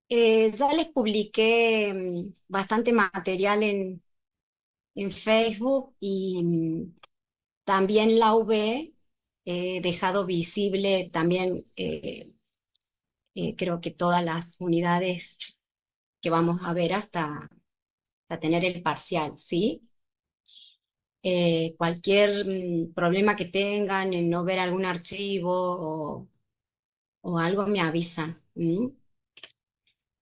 Ya les publiqué bastante material en Facebook y también la UB he dejado visible también creo que todas las unidades que vamos a ver hasta tener el parcial, ¿sí? Cualquier problema que tengan en no ver algún archivo o algo me avisan.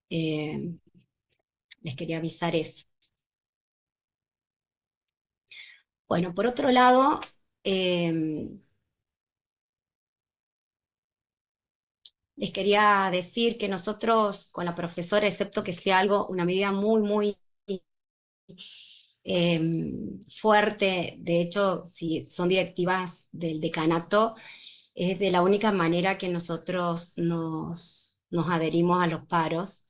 Eh, Les quería avisar eso. Bueno, por otro lado, em, les quería decir que nosotros con la profesora, excepto que sea algo, una medida muy fuerte, de hecho, si son directivas del decanato, es de la única manera que nosotros nos adherimos a los paros,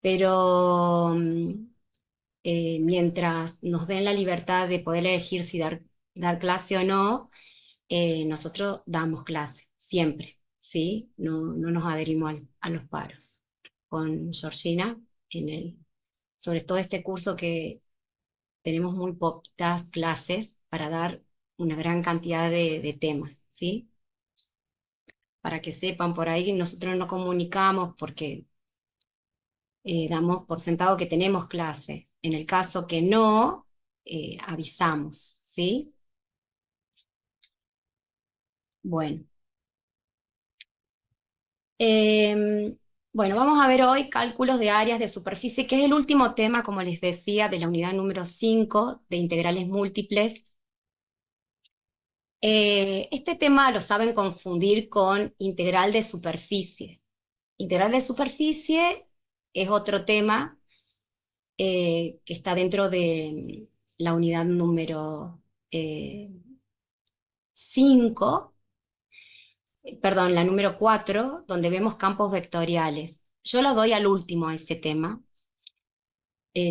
pero mientras nos den la libertad de poder elegir si dar clase o no, nosotros damos clase, siempre, ¿sí? No nos adherimos a los paros. Con Georgina, sobre todo este curso que tenemos muy poquitas clases para dar una gran cantidad de temas, ¿sí? Para que sepan, por ahí nosotros no comunicamos porque damos por sentado que tenemos clase. En el caso que no, avisamos, ¿sí? Bueno. Eh, bueno, vamos a ver hoy cálculos de áreas de superficie, que es el último tema, como les decía, de la unidad número 5 de integrales múltiples. Este tema lo saben confundir con integral de superficie. Integral de superficie es otro tema que está dentro de la unidad número 5, perdón, la número 4, donde vemos campos vectoriales. Yo lo doy al último a ese tema.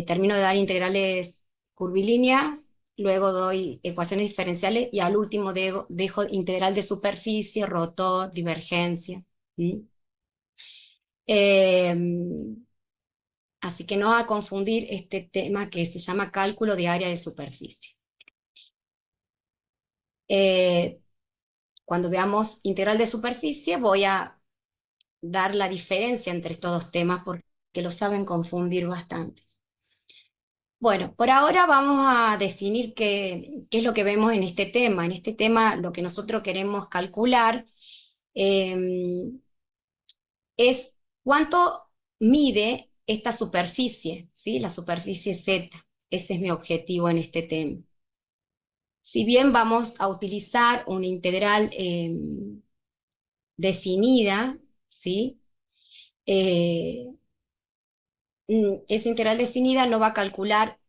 Termino de dar integrales curvilíneas, luego doy ecuaciones diferenciales y al último dejo integral de superficie, rotor, divergencia. ¿Mm? Eh, Así que no a confundir este tema que se llama cálculo de área de superficie. Eh, Cuando veamos integral de superficie voy a dar la diferencia entre estos dos temas porque lo saben confundir bastante. Bueno, por ahora vamos a definir qué es lo que vemos en este tema. En este tema lo que nosotros queremos calcular eh, es cuánto mide esta superficie, ¿sí? La superficie Z. Ese es mi objetivo en este tema. Si bien vamos a utilizar una integral definida, ¿sí? Eh, Esa integral definida no va a calcular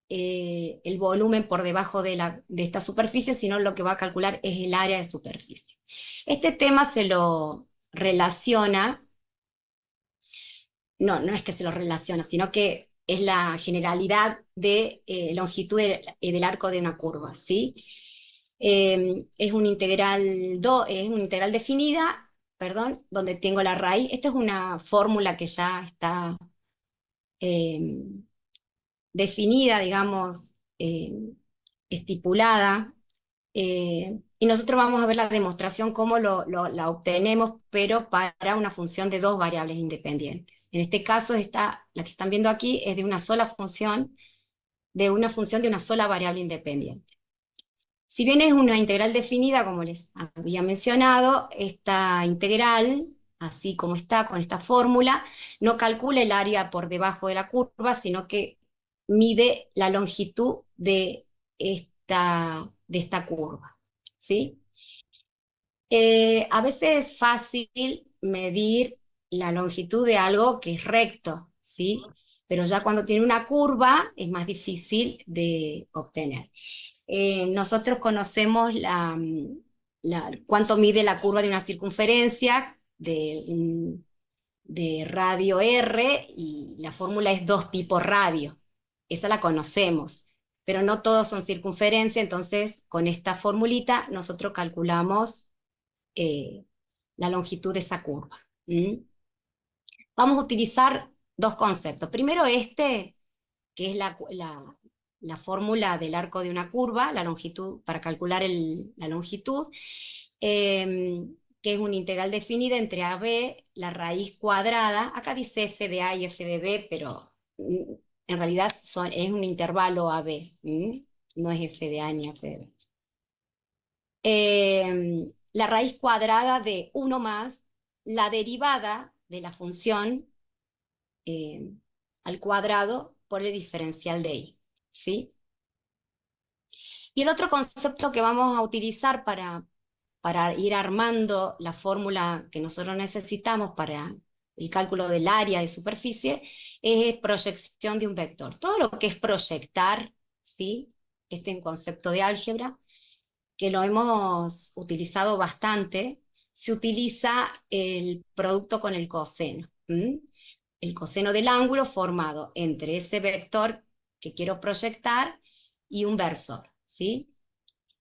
el volumen por debajo de esta superficie, sino lo que va a calcular es el área de superficie. Este tema se lo relaciona, no es que se lo relaciona, sino que es la generalidad de longitud del arco de una curva, ¿sí? Es una integral definida, perdón, donde tengo la raíz. Esto es una fórmula que ya está eh, definida, digamos, estipulada, y nosotros vamos a ver la demostración cómo la obtenemos, pero para una función de dos variables independientes. En este caso, la que están viendo aquí es de una sola función, de una función de una sola variable independiente. Si bien es una integral definida, como les había mencionado, esta integral, así como está con esta fórmula, no calcula el área por debajo de la curva, sino que mide la longitud de esta curva, ¿sí? A veces es fácil medir la longitud de algo que es recto, ¿sí? Pero ya cuando tiene una curva es más difícil de obtener. Nosotros conocemos cuánto mide la curva de una circunferencia de radio R y la fórmula es 2pi por radio. Esa la conocemos, pero no todos son circunferencia, entonces con esta formulita nosotros calculamos eh, la longitud de esa curva. ¿Mm? Vamos a utilizar dos conceptos. Primero que es la fórmula del arco de una curva, la longitud, para calcular la longitud, que es una integral definida entre AB, la raíz cuadrada, acá dice f de A y f de B, pero en realidad es un intervalo AB, no es f de A ni f de B. La raíz cuadrada de 1 más la derivada de la función eh, al cuadrado por el diferencial de y, ¿sí? Y el otro concepto que vamos a utilizar para ir armando la fórmula que nosotros necesitamos para el cálculo del área de superficie es proyección de un vector. Todo lo que es proyectar, ¿sí? Este es un concepto de álgebra, que lo hemos utilizado bastante, se utiliza el producto con el coseno. El coseno del ángulo formado entre ese vector que quiero proyectar y un versor, ¿sí?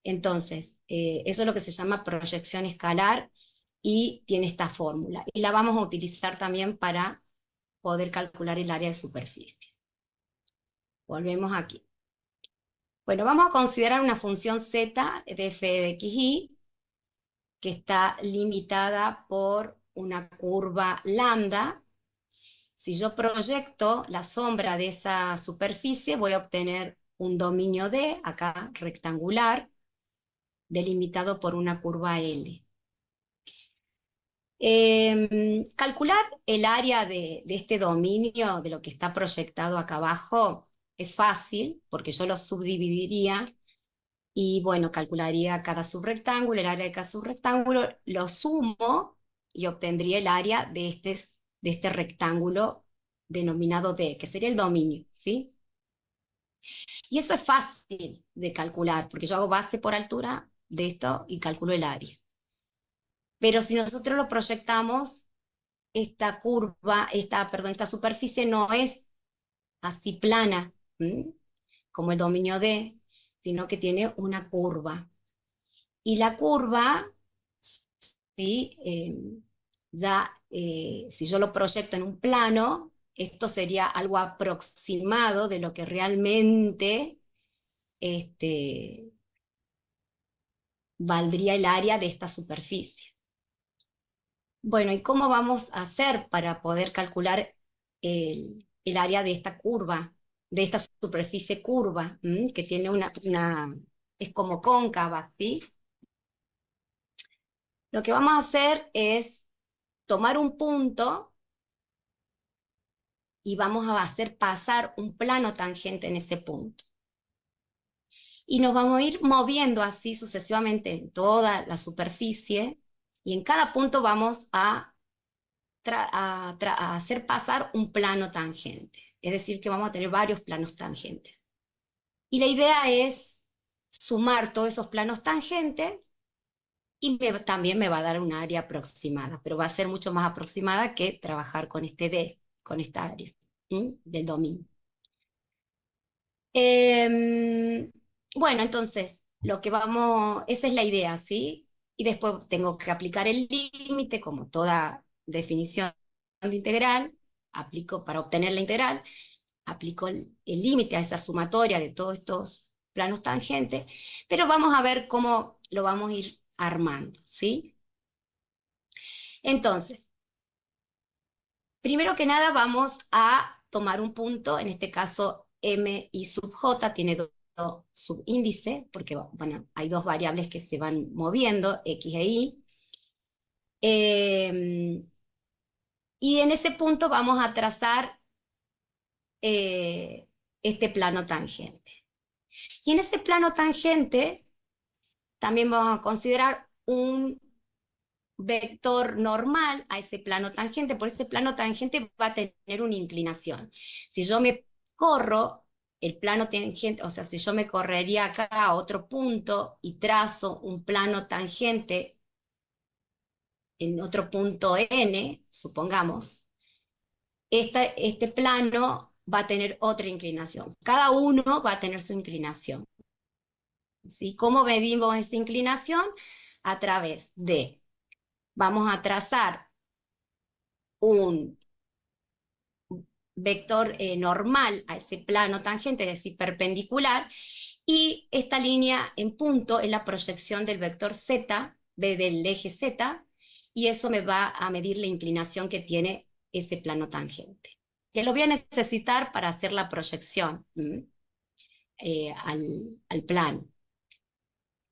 Entonces, eso es lo que se llama proyección escalar y tiene esta fórmula. Y la vamos a utilizar también para poder calcular el área de superficie. Volvemos aquí. Bueno, vamos a considerar una función z de f de xy que está limitada por una curva lambda. Si yo proyecto la sombra de esa superficie, voy a obtener un dominio D, acá rectangular, delimitado por una curva L. Calcular el área de este dominio, de lo que está proyectado acá abajo, es fácil, porque yo lo subdividiría y, bueno, calcularía cada subrectángulo, el área de cada subrectángulo, lo sumo y obtendría el área de este rectángulo denominado D, que sería el dominio, ¿sí? Y eso es fácil de calcular, porque yo hago base por altura de esto y calculo el área. Pero si nosotros lo proyectamos, esta curva, perdón, esta superficie no es así plana, como el dominio D, sino que tiene una curva. Y la curva, ¿sí? Si yo lo proyecto en un plano, esto sería algo aproximado de lo que realmente este, valdría el área de esta superficie. Bueno, ¿y cómo vamos a hacer para poder calcular el área de esta curva, de esta superficie curva, que tiene es como cóncava, ¿sí? Lo que vamos a hacer es tomar un punto y vamos a hacer pasar un plano tangente en ese punto. Y nos vamos a ir moviendo así sucesivamente en toda la superficie y en cada punto vamos a hacer pasar un plano tangente. Es decir, que vamos a tener varios planos tangentes. Y la idea es sumar todos esos planos tangentes y también me va a dar un área aproximada, pero va a ser mucho más aproximada que trabajar con este D, con esta área del dominio. Bueno, entonces, esa es la idea, ¿sí? Y después tengo que aplicar el límite, como toda definición de integral, aplico para obtener la integral, aplico el límite a esa sumatoria de todos estos planos tangentes, pero vamos a ver cómo lo vamos a ir armando, ¿sí? Entonces, primero que nada vamos a tomar un punto, en este caso m y sub j tiene dos subíndices, porque bueno, hay dos variables que se van moviendo, x e y. Y en ese punto vamos a trazar este plano tangente. Y en ese plano tangente también vamos a considerar un vector normal a ese plano tangente, por ese plano tangente va a tener una inclinación. Si yo me corro el plano tangente, o sea, si yo me correría acá a otro punto y trazo un plano tangente en otro punto n, supongamos, este plano va a tener otra inclinación. Cada uno va a tener su inclinación. ¿Sí? ¿Cómo medimos esa inclinación? A través de, vamos a trazar un vector normal a ese plano tangente, es decir, perpendicular, y esta línea en punto es la proyección del vector z, del eje z, y eso me va a medir la inclinación que tiene ese plano tangente, que lo voy a necesitar para hacer la proyección al plano.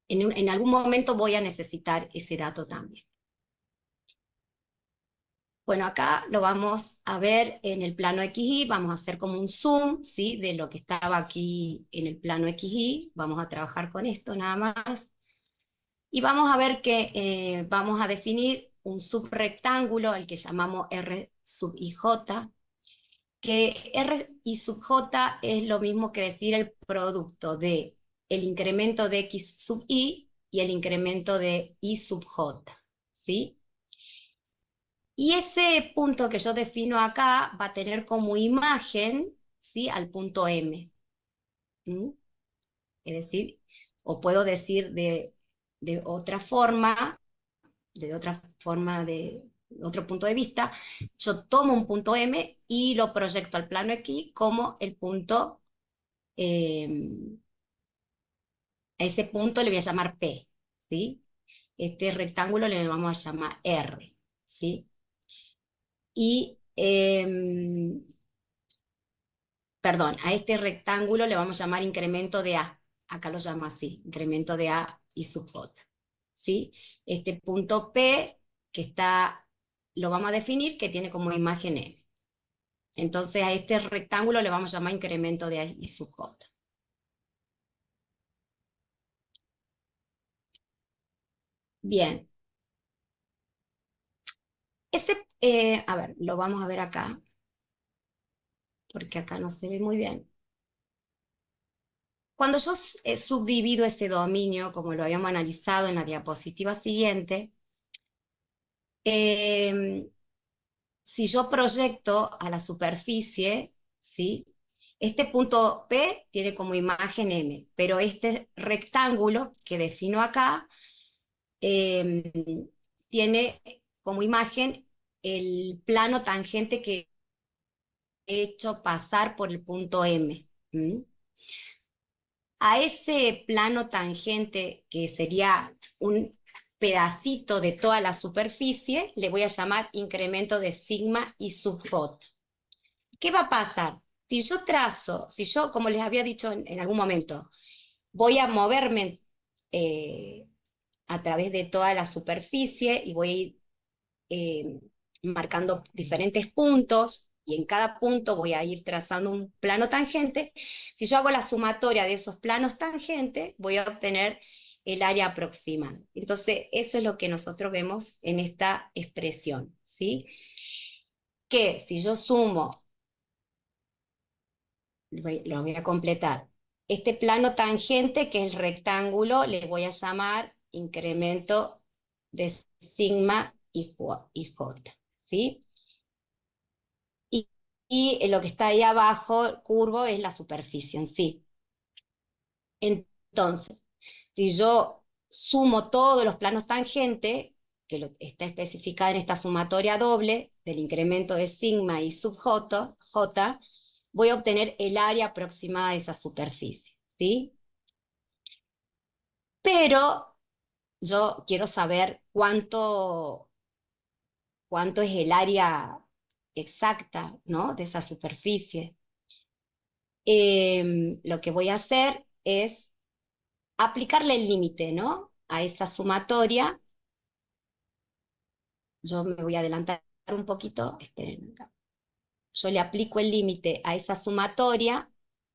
En algún momento voy a necesitar ese dato también. Bueno, acá lo vamos a ver en el plano XY, vamos a hacer como un zoom, ¿sí? De lo que estaba aquí en el plano XY, vamos a trabajar con esto nada más, y vamos a ver que vamos a definir un subrectángulo, al que llamamos R sub IJ, que R y sub J es lo mismo que decir el producto de el incremento de X sub Y y el incremento de Y sub J, ¿sí? Y ese punto que yo defino acá va a tener como imagen, ¿sí?, al punto M. ¿Mm? Es decir, o puedo decir de otra forma, de otro punto de vista, yo tomo un punto M y lo proyecto al plano X como el punto, a ese punto le voy a llamar P, ¿sí? Este rectángulo le vamos a llamar R, ¿sí? Y perdón, a este rectángulo le vamos a llamar incremento de A. Acá lo llamo así, incremento de A y sub J. ¿Sí? Este punto P que está, lo vamos a definir que tiene como imagen M. Entonces a este rectángulo le vamos a llamar incremento de A y sub J. Bien. A ver, lo vamos a ver acá, porque acá no se ve muy bien. Cuando yo subdivido ese dominio, como lo habíamos analizado en la diapositiva siguiente, si yo proyecto a la superficie, ¿sí? Este punto P tiene como imagen M, pero este rectángulo que defino acá eh, tiene como imagen el plano tangente que he hecho pasar por el punto M. ¿Mm? A ese plano tangente, que sería un pedacito de toda la superficie, le voy a llamar incremento de sigma y sub J. ¿Qué va a pasar? Si yo, como les había dicho en algún momento, voy a moverme a través de toda la superficie y voy a ir marcando diferentes puntos, y en cada punto voy a ir trazando un plano tangente. Si yo hago la sumatoria de esos planos tangentes, voy a obtener el área aproximada. Entonces, eso es lo que nosotros vemos en esta expresión, ¿sí? Que si yo sumo, lo voy a completar, este plano tangente, que es el rectángulo, le voy a llamar incremento de sigma y J, ¿sí? Y lo que está ahí abajo, curvo, es la superficie en sí. Entonces, si yo sumo todos los planos tangentes, que está especificado en esta sumatoria doble del incremento de sigma y sub J, voy a obtener el área aproximada de esa superficie, ¿sí? Pero yo quiero saber cuánto es el área exacta, ¿no?, de esa superficie. Lo que voy a hacer es aplicarle el límite, ¿no?, a esa sumatoria. Yo me voy a adelantar un poquito, esperen acá. Yo le aplico el límite a esa sumatoria,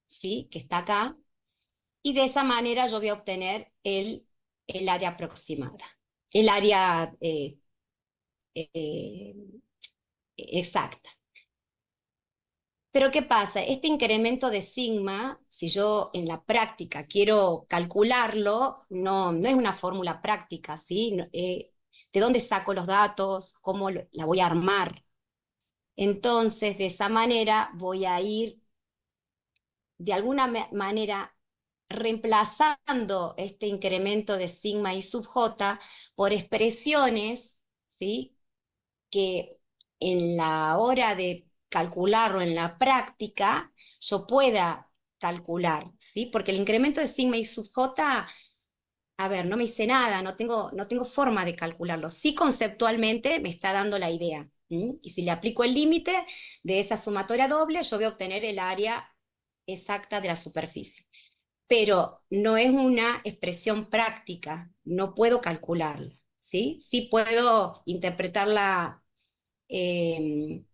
¿sí?, que está acá, y de esa manera yo voy a obtener el área aproximada, el área eh, exacta. Pero ¿qué pasa? Este incremento de sigma, si yo en la práctica quiero calcularlo, no es una fórmula práctica, ¿sí? ¿De dónde saco los datos? ¿Cómo la voy a armar? Entonces, de esa manera voy a ir, de alguna manera, reemplazando este incremento de sigma y sub j por expresiones, ¿sí?, que en la hora de calcularlo en la práctica, yo pueda calcular, ¿sí? Porque el incremento de sigma y sub j, a ver, no me dice nada, no tengo forma de calcularlo. Sí, conceptualmente me está dando la idea. Y si le aplico el límite de esa sumatoria doble, yo voy a obtener el área exacta de la superficie. Pero no es una expresión práctica, no puedo calcularla, ¿sí? Sí puedo interpretarla eh,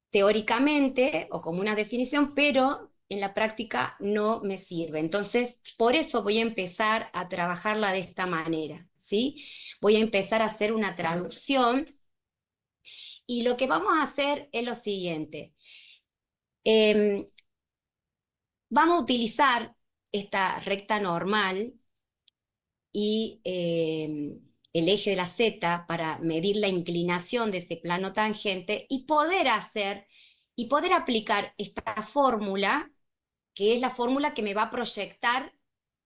teóricamente o como una definición, pero en la práctica no me sirve. Entonces, por eso voy a empezar a trabajarla de esta manera, ¿sí? Voy a empezar a hacer una traducción y lo que vamos a hacer es lo siguiente. Eh, Vamos a utilizar esta recta normal y el eje de la Z para medir la inclinación de ese plano tangente y poder aplicar esta fórmula, que es la fórmula que me va a proyectar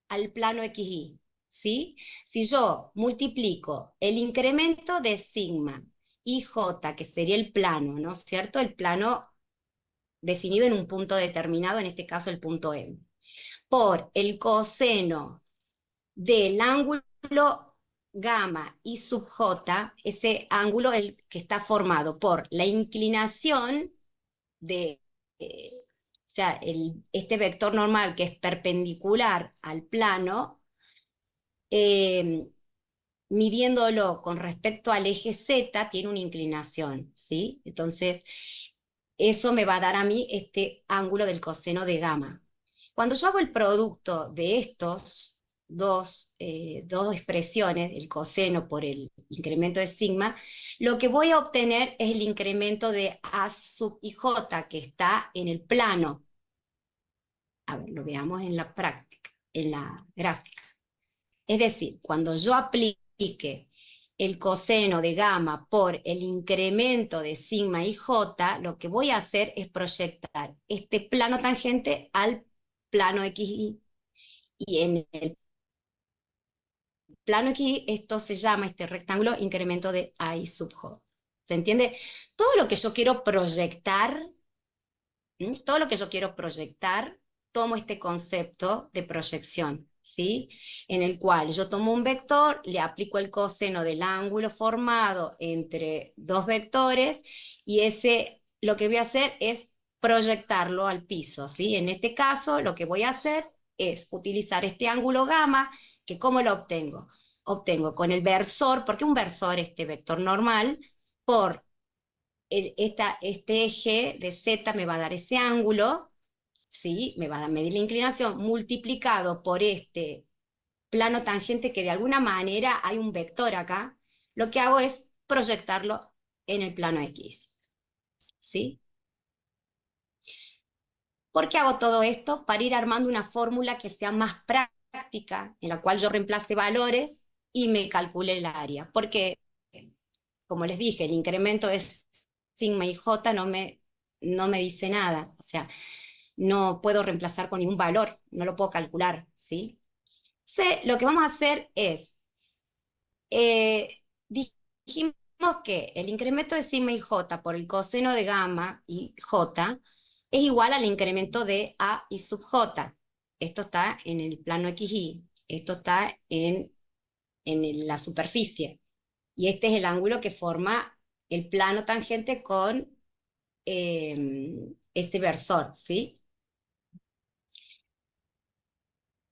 al plano XY, ¿sí? Si yo multiplico el incremento de sigma y J, que sería el plano, ¿no es cierto? El plano definido en un punto determinado, en este caso el punto M, por el coseno del ángulo gamma y sub j, ese ángulo el que está formado por la inclinación de, o sea, este vector normal que es perpendicular al plano, eh, midiéndolo con respecto al eje Z, tiene una inclinación, ¿sí? Entonces, eso me va a dar a mí este ángulo del coseno de gamma. Cuando yo hago el producto de estos dos expresiones, el coseno por el incremento de sigma, lo que voy a obtener es el incremento de A sub i j, que está en el plano. A ver, lo veamos en la práctica, en la gráfica. Es decir, cuando yo aplique el coseno de gamma por el incremento de sigma y j, lo que voy a hacer es proyectar este plano tangente al plano xy. Y en el plano xy, esto se llama, este rectángulo, incremento de a y sub j. ¿Se entiende? Todo lo que yo quiero proyectar, todo lo que yo quiero proyectar, tomo este concepto de proyección, ¿sí? En el cual yo tomo un vector, le aplico el coseno del ángulo formado entre dos vectores y lo que voy a hacer es proyectarlo al piso, ¿sí? En este caso, lo que voy a hacer es utilizar este ángulo gamma, que ¿cómo lo obtengo? Obtengo con el versor, porque un versor, este vector normal, por este eje de Z me va a dar ese ángulo, ¿sí? Me va a medir la inclinación multiplicado por este plano tangente que de alguna manera hay un vector acá. Lo que hago es proyectarlo en el plano X, ¿sí? ¿Por qué hago todo esto? Para ir armando una fórmula que sea más práctica, en la cual yo reemplace valores y me calcule el área. Porque, como les dije, el incremento de sigma y j no me dice nada. O sea, no puedo reemplazar con ningún valor, no lo puedo calcular, ¿sí? Entonces, lo que vamos a hacer es, dijimos que el incremento de sigma y j por el coseno de gamma y j es igual al incremento de a y sub j. Esto está en el plano XY, esto está la superficie, y este es el ángulo que forma el plano tangente con este versor, ¿sí?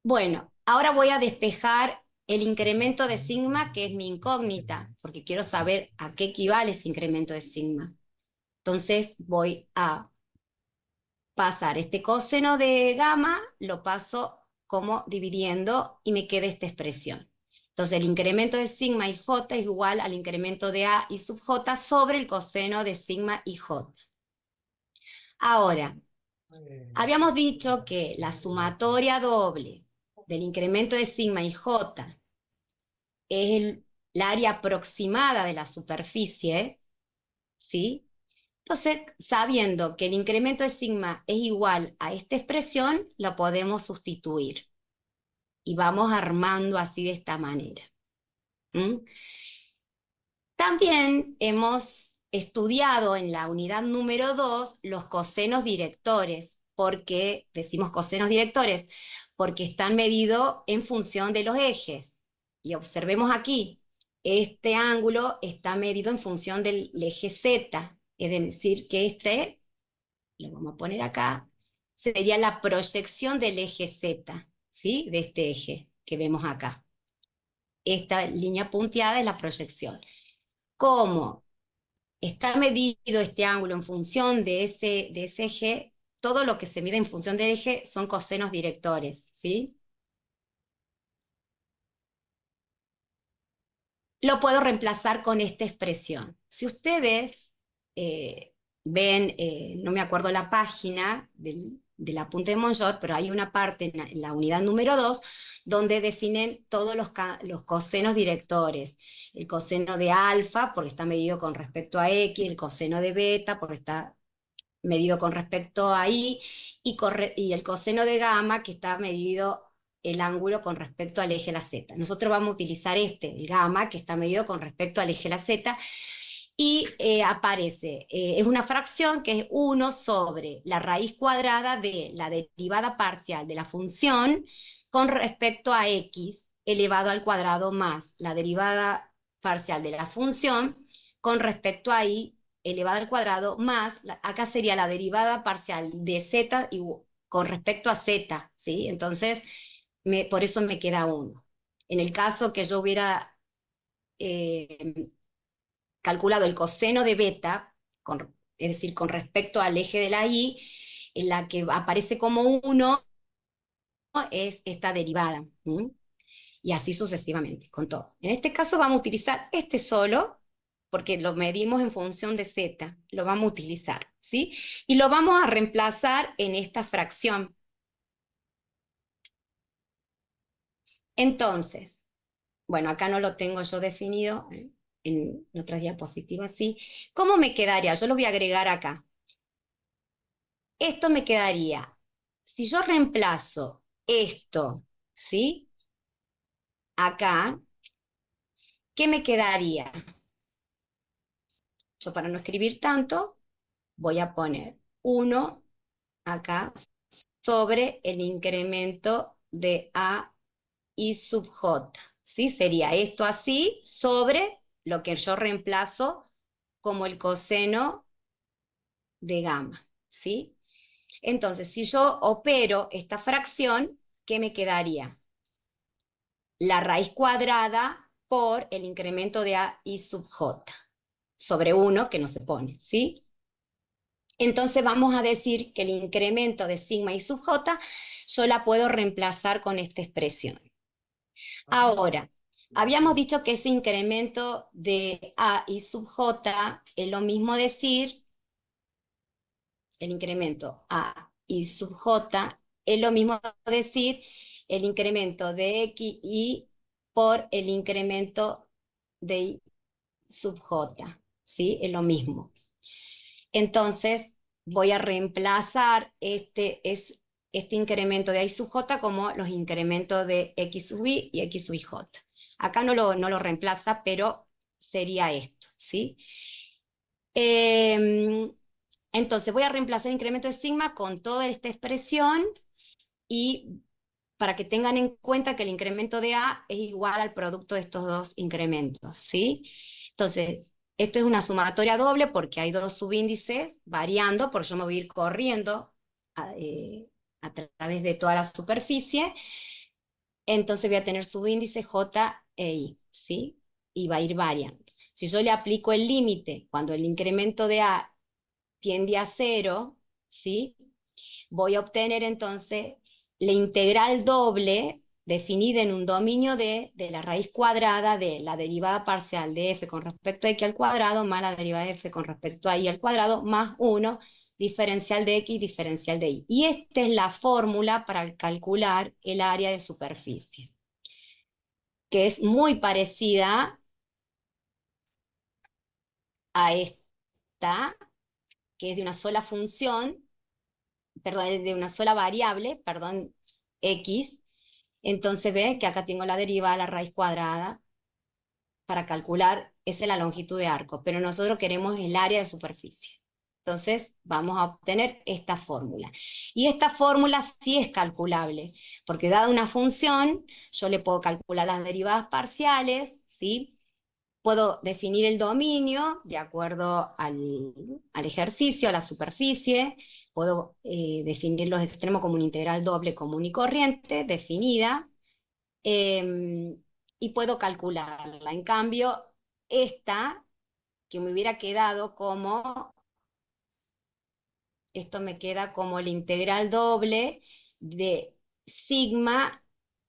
Bueno, ahora voy a despejar el incremento de sigma, que es mi incógnita, porque quiero saber a qué equivale ese incremento de sigma. Entonces voy a pasar este coseno de gamma, lo paso como dividiendo y me queda esta expresión. Entonces el incremento de sigma y j es igual al incremento de a y sub j sobre el coseno de sigma y j. Ahora, habíamos dicho que la sumatoria doble del incremento de sigma y j es la área aproximada de la superficie, ¿sí? Entonces, sabiendo que el incremento de sigma es igual a esta expresión, lo podemos sustituir. Y vamos armando así de esta manera. ¿Mm? También hemos estudiado en la unidad número 2 los cosenos directores. ¿Por qué decimos cosenos directores? Porque están medidos en función de los ejes. Y observemos aquí, este ángulo está medido en función del eje Z, es decir, que este, lo vamos a poner acá, sería la proyección del eje Z, ¿sí? De este eje que vemos acá. Esta línea punteada es la proyección. ¿Cómo está medido este ángulo en función de ese eje? Todo lo que se mide en función del eje son cosenos directores, ¿sí? Lo puedo reemplazar con esta expresión. Si ustedes eh, ven, no me acuerdo la página del apunte de Mongeot, pero hay una parte en la unidad número 2 donde definen todos los cosenos directores. El coseno de alfa, porque está medido con respecto a x, el coseno de beta, porque está medido con respecto a y, y el coseno de gamma, que está medido el ángulo con respecto al eje de la z. Nosotros vamos a utilizar el gamma, que está medido con respecto al eje de la z, y aparece, es una fracción que es 1 sobre la raíz cuadrada de la derivada parcial de la función con respecto a x elevado al cuadrado más la derivada parcial de la función con respecto a y elevado al cuadrado más, acá sería la derivada parcial de z con respecto a z, ¿sí? Entonces, por eso me queda 1. En el caso que yo hubiera eh, calculado el coseno de beta, es decir, con respecto al eje de la y, en la que aparece como 1 es esta derivada, ¿m? Y así sucesivamente, con todo. En este caso vamos a utilizar este solo, porque lo medimos en función de z, lo vamos a utilizar, ¿sí? Y lo vamos a reemplazar en esta fracción. Entonces, bueno, acá no lo tengo yo definido, en otras diapositivas sí. ¿Cómo me quedaría? Yo lo voy a agregar acá. Esto me quedaría, si yo reemplazo esto, ¿sí? Acá, ¿qué me quedaría? Yo para no escribir tanto, voy a poner 1 acá sobre el incremento de A y sub J, ¿sí? Sería esto así sobre lo que yo reemplazo como el coseno de gamma, ¿sí? Entonces, si yo opero esta fracción, ¿qué me quedaría? La raíz cuadrada por el incremento de A y sub J, sobre 1 que no se pone, ¿sí? Entonces vamos a decir que el incremento de sigma y sub J yo la puedo reemplazar con esta expresión. Ahora, habíamos dicho que ese incremento de A y sub J es lo mismo decir, el incremento A y sub J es lo mismo decir el incremento de X y por el incremento de Y sub J, ¿sí? Es lo mismo. Entonces, voy a reemplazar este incremento de I sub J como los incrementos de X sub Y y X sub J. Acá no lo reemplaza, pero sería esto, ¿sí? Entonces, voy a reemplazar el incremento de sigma con toda esta expresión y para que tengan en cuenta que el incremento de A es igual al producto de estos dos incrementos, ¿sí? Entonces, esto es una sumatoria doble porque hay dos subíndices variando, por yo me voy a ir corriendo a través de toda la superficie, entonces voy a tener subíndice J e I, ¿sí? Y va a ir variando. Si yo le aplico el límite cuando el incremento de A tiende a cero, ¿sí? Voy a obtener entonces la integral doble definida en un dominio de la raíz cuadrada de la derivada parcial de f con respecto a x al cuadrado más la derivada de f con respecto a y al cuadrado más 1 diferencial de x diferencial de y. Y esta es la fórmula para calcular el área de superficie, que es muy parecida a esta, que es de una sola función, perdón, de una sola variable, perdón, x. Entonces ve que acá tengo la derivada a la raíz cuadrada para calcular esa es la longitud de arco, pero nosotros queremos el área de superficie. Entonces vamos a obtener esta fórmula. Y esta fórmula sí es calculable, porque dada una función, yo le puedo calcular las derivadas parciales, ¿sí? Puedo definir el dominio de acuerdo al ejercicio, a la superficie, puedo definir los extremos como una integral doble común y corriente, definida, eh, y puedo calcularla. En cambio, esta, que me hubiera quedado como, esto me queda como la integral doble de sigma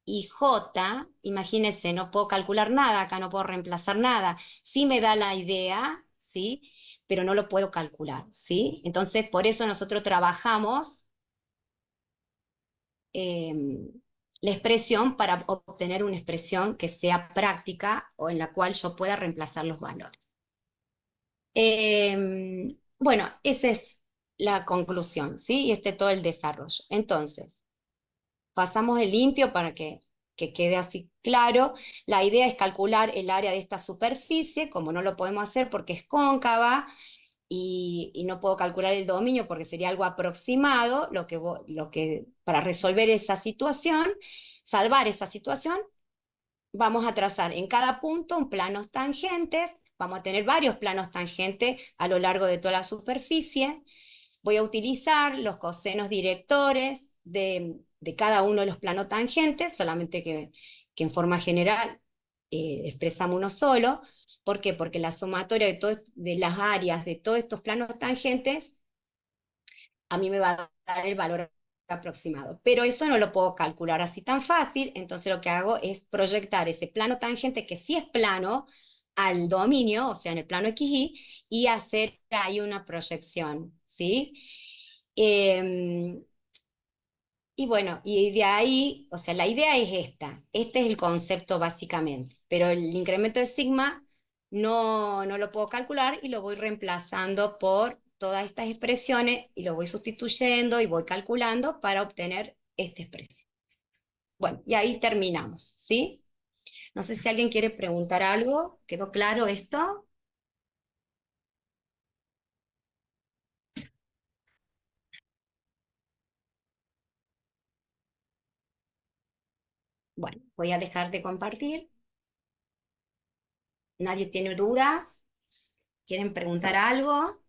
y j, imagínense, no puedo calcular nada, acá no puedo reemplazar nada, sí me da la idea, ¿sí? Pero no lo puedo calcular, ¿sí? Entonces, por eso nosotros trabajamos eh, la expresión para obtener una expresión que sea práctica o en la cual yo pueda reemplazar los valores. Bueno, esa es la conclusión, ¿sí? Y este es todo el desarrollo. Entonces, pasamos el limpio para que quede así claro. La idea es calcular el área de esta superficie, como no lo podemos hacer porque es cóncava y no puedo calcular el dominio porque sería algo aproximado, para resolver esa situación, salvar esa situación, vamos a trazar en cada punto un plano tangentes, vamos a tener varios planos tangentes a lo largo de toda la superficie. Voy a utilizar los cosenos directores de cada uno de los planos tangentes, solamente que en forma general expresamos uno solo. ¿Por qué? Porque la sumatoria de las áreas de todos estos planos tangentes a mí me va a dar el valor aproximado. Pero eso no lo puedo calcular así tan fácil, entonces lo que hago es proyectar ese plano tangente, que sí es plano, al dominio, o sea, en el plano XY, y hacer ahí una proyección, ¿sí? Eh, y bueno, y de ahí, o sea, la idea es esta, este es el concepto básicamente, pero el incremento de sigma no lo puedo calcular y lo voy reemplazando por todas estas expresiones y lo voy sustituyendo y voy calculando para obtener esta expresión. Bueno, y ahí terminamos, ¿sí? No sé si alguien quiere preguntar algo, ¿quedó claro esto? Bueno, voy a dejar de compartir. ¿Nadie tiene dudas? ¿Quieren preguntar algo?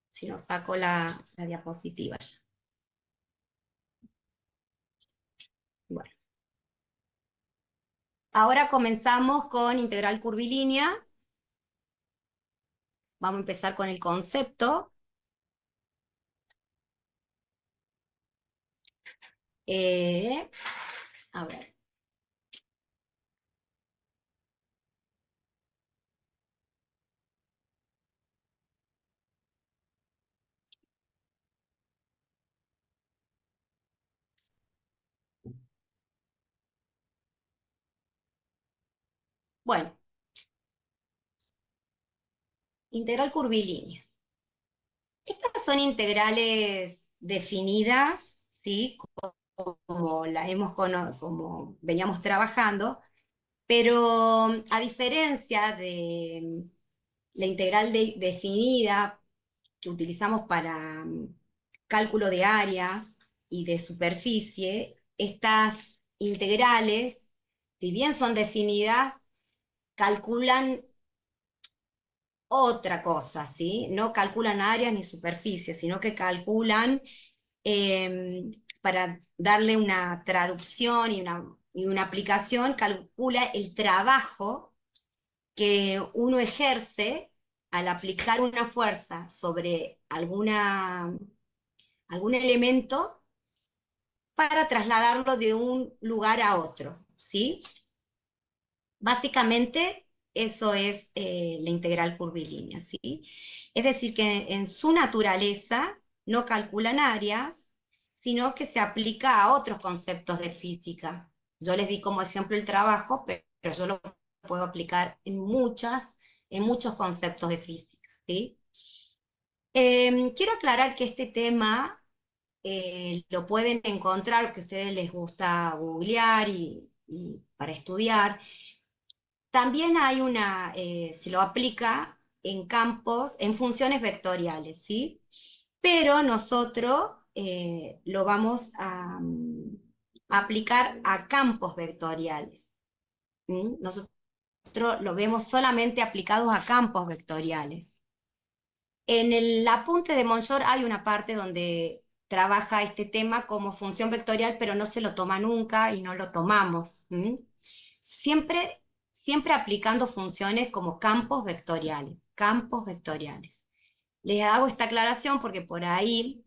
Si no, saco la diapositiva ya. Bueno, ahora comenzamos con integral curvilínea. Vamos a empezar con el concepto. Eh, a ver. Bueno, integral curvilínea. Estas son integrales definidas, ¿sí? Como como veníamos trabajando, pero a diferencia de la integral definida que utilizamos para cálculo de áreas y de superficie, estas integrales, si bien son definidas, calculan otra cosa, ¿sí? No calculan áreas ni superficie, sino que calculan, para darle una traducción y una aplicación, calcula el trabajo que uno ejerce al aplicar una fuerza sobre algún elemento para trasladarlo de un lugar a otro, ¿sí? Básicamente, eso es la integral curvilínea, ¿sí? Es decir, que en su naturaleza no calculan áreas, sino que se aplica a otros conceptos de física. Yo les di como ejemplo el trabajo, pero yo lo puedo aplicar en muchos conceptos de física, ¿sí? Quiero aclarar que este tema lo pueden encontrar, que a ustedes les gusta googlear y para estudiar. También hay se lo aplica en campos, en funciones vectoriales, ¿sí? Pero nosotros lo vamos a aplicar a campos vectoriales. Nosotros lo vemos solamente aplicados a campos vectoriales. En el apunte de Monshore hay una parte donde trabaja este tema como función vectorial, pero no se lo toma nunca y no lo tomamos. Siempre, siempre aplicando funciones como campos vectoriales, campos vectoriales. Les hago esta aclaración porque por ahí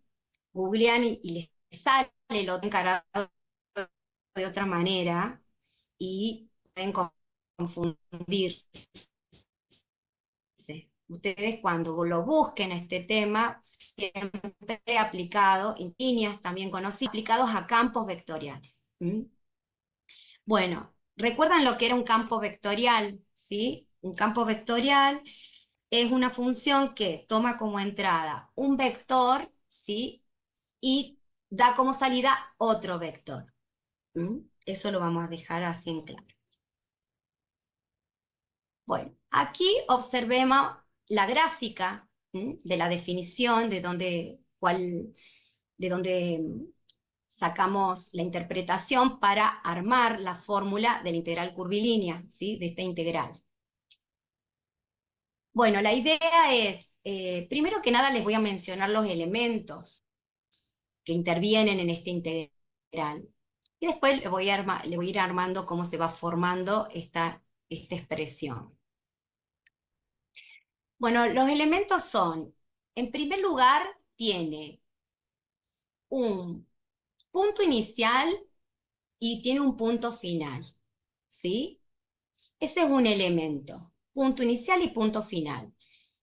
googlean y les sale lo encarado de otra manera y pueden confundir. Ustedes cuando lo busquen este tema, siempre aplicado, en líneas también conocidas, aplicados a campos vectoriales. Bueno, ¿recuerdan lo que era un campo vectorial? ¿Sí? Un campo vectorial es una función que toma como entrada un vector, ¿sí? Y da como salida otro vector. Eso lo vamos a dejar así en claro. Bueno, aquí observemos la gráfica de la definición de donde sacamos la interpretación para armar la fórmula de la integral curvilínea, ¿sí? De esta integral. Bueno, la idea es, primero que nada les voy a mencionar los elementos que intervienen en esta integral. Y después le voy a ir armando cómo se va formando esta expresión. Bueno, los elementos son, en primer lugar, tiene un punto inicial y tiene un punto final, ¿sí? Ese es un elemento, punto inicial y punto final.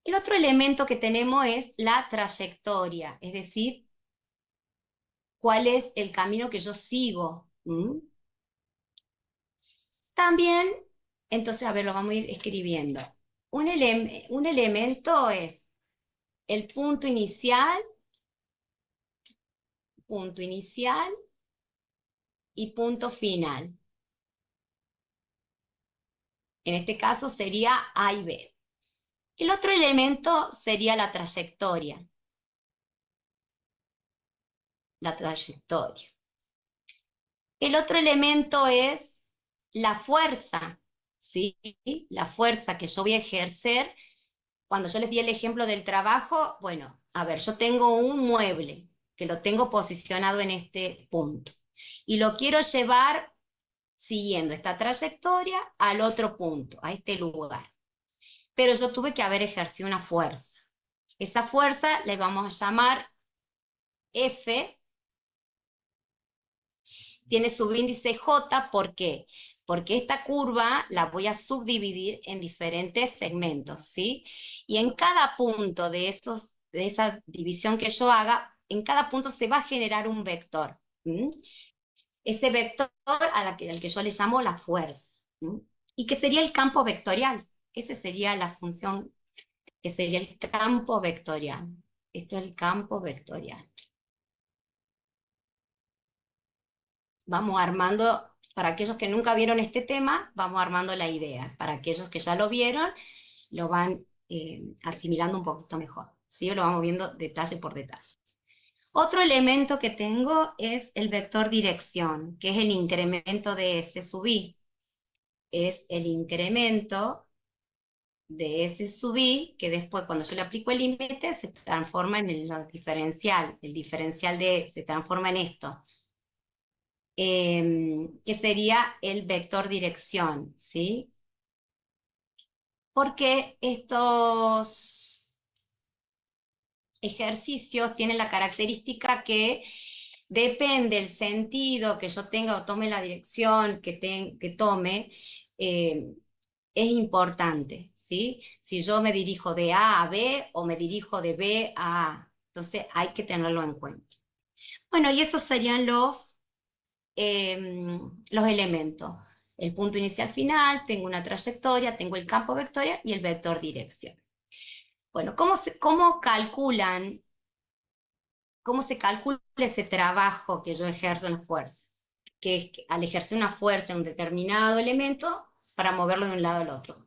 El otro elemento que tenemos es la trayectoria, es decir, cuál es el camino que yo sigo. También, entonces, a ver, lo vamos a ir escribiendo. Un elemento es el punto inicial y punto final. En este caso sería A y B. El otro elemento sería la trayectoria. La trayectoria. El otro elemento es la fuerza, ¿sí? La fuerza que yo voy a ejercer. Cuando yo les di el ejemplo del trabajo, bueno, a ver, yo tengo un mueble que lo tengo posicionado en este punto y lo quiero llevar siguiendo esta trayectoria al otro punto, a este lugar. Pero yo tuve que haber ejercido una fuerza. Esa fuerza le vamos a llamar F, tiene subíndice J, ¿por qué? Porque esta curva la voy a subdividir en diferentes segmentos, ¿sí? Y en cada punto de esa división que yo haga, en cada punto se va a generar un vector. Ese vector al que yo le llamo la fuerza. ¿Y qué sería el campo vectorial? Esa sería la función que sería el campo vectorial. Esto es el campo vectorial. Vamos armando, para aquellos que nunca vieron este tema, vamos armando la idea. Para aquellos que ya lo vieron, lo van asimilando un poquito mejor. ¿Sí? Lo vamos viendo detalle por detalle. Otro elemento que tengo es el vector dirección, que es el incremento de S sub I. Es el incremento de S sub I, que después cuando yo le aplico el límite se transforma en el diferencial. El diferencial se transforma en esto. Que sería el vector dirección, ¿sí? Porque estos ejercicios tienen la característica que depende del sentido que yo tenga o tome la dirección que tome, es importante, ¿sí? Si yo me dirijo de A a B o me dirijo de B a A, entonces hay que tenerlo en cuenta. Bueno, y esos serían los elementos. El punto inicial final, tengo una trayectoria, tengo el campo vectorial y el vector dirección. Bueno, cómo se calcula ese trabajo que yo ejerzo en fuerza? Que es que al ejercer una fuerza en un determinado elemento, para moverlo de un lado al otro.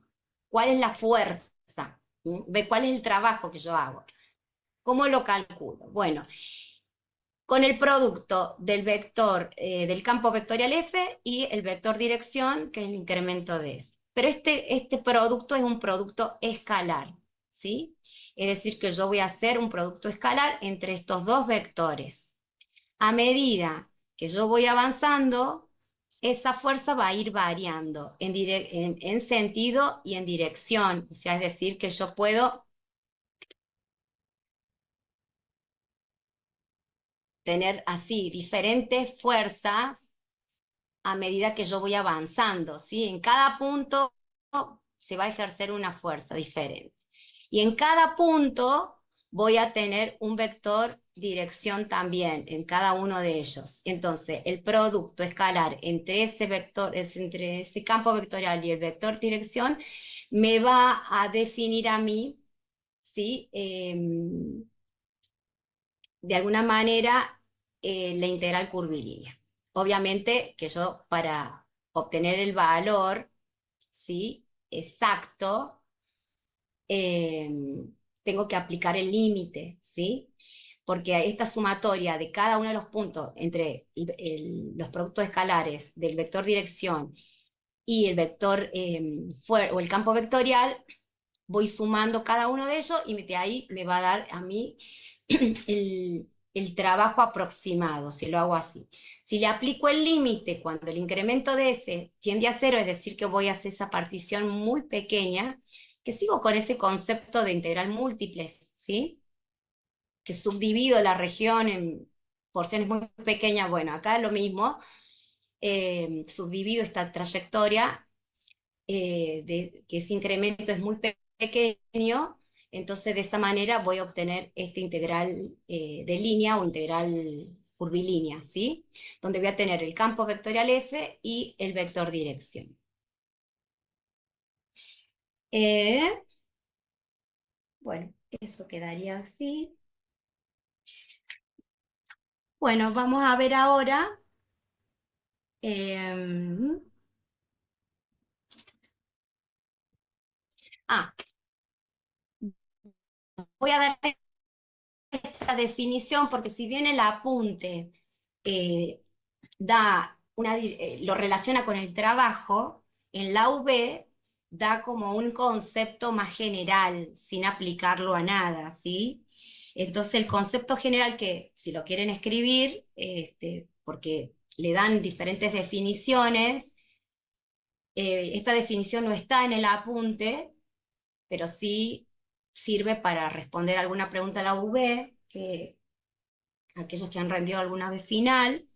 ¿Cuál es la fuerza? ¿Ve cuál es el trabajo que yo hago? ¿Cómo lo calculo? Bueno, con el producto del vector, del campo vectorial F y el vector dirección, que es el incremento de S. Pero este producto es un producto escalar, ¿sí? Es decir, que yo voy a hacer un producto escalar entre estos dos vectores. A medida que yo voy avanzando, esa fuerza va a ir variando en sentido y en dirección. O sea, es decir, que yo puedo tener así diferentes fuerzas a medida que yo voy avanzando, ¿sí? En cada punto se va a ejercer una fuerza diferente. Y en cada punto voy a tener un vector dirección también, en cada uno de ellos. Entonces, el producto escalar entre ese vector, entre ese campo vectorial y el vector dirección, me va a definir a mí, ¿sí? De alguna manera la integral curvilínea. Obviamente que yo para obtener el valor, ¿sí? Exacto, eh, tengo que aplicar el límite, ¿sí? Porque esta sumatoria de cada uno de los puntos entre los productos escalares del vector dirección y el vector o el campo vectorial, voy sumando cada uno de ellos y de ahí me va a dar a mí el trabajo aproximado, si lo hago así. Si le aplico el límite cuando el incremento de ese tiende a cero, es decir, que voy a hacer esa partición muy pequeña, que sigo con ese concepto de integral múltiples, ¿sí? Que subdivido la región en porciones muy pequeñas. Bueno, acá lo mismo, subdivido esta trayectoria que ese incremento es muy pequeño, entonces de esa manera voy a obtener este integral de línea o integral curvilínea, ¿sí? Donde voy a tener el campo vectorial F y el vector dirección. Eh, bueno, eso quedaría así. Bueno, vamos a ver ahora. eh, ah, voy a dar esta definición porque si bien el apunte eh, lo relaciona con el trabajo, en la UB da como un concepto más general, sin aplicarlo a nada, ¿sí? Entonces el concepto general que, si lo quieren escribir, porque le dan diferentes definiciones, esta definición no está en el apunte, pero sí sirve para responder alguna pregunta a la UB, que aquellos que han rendido alguna vez final.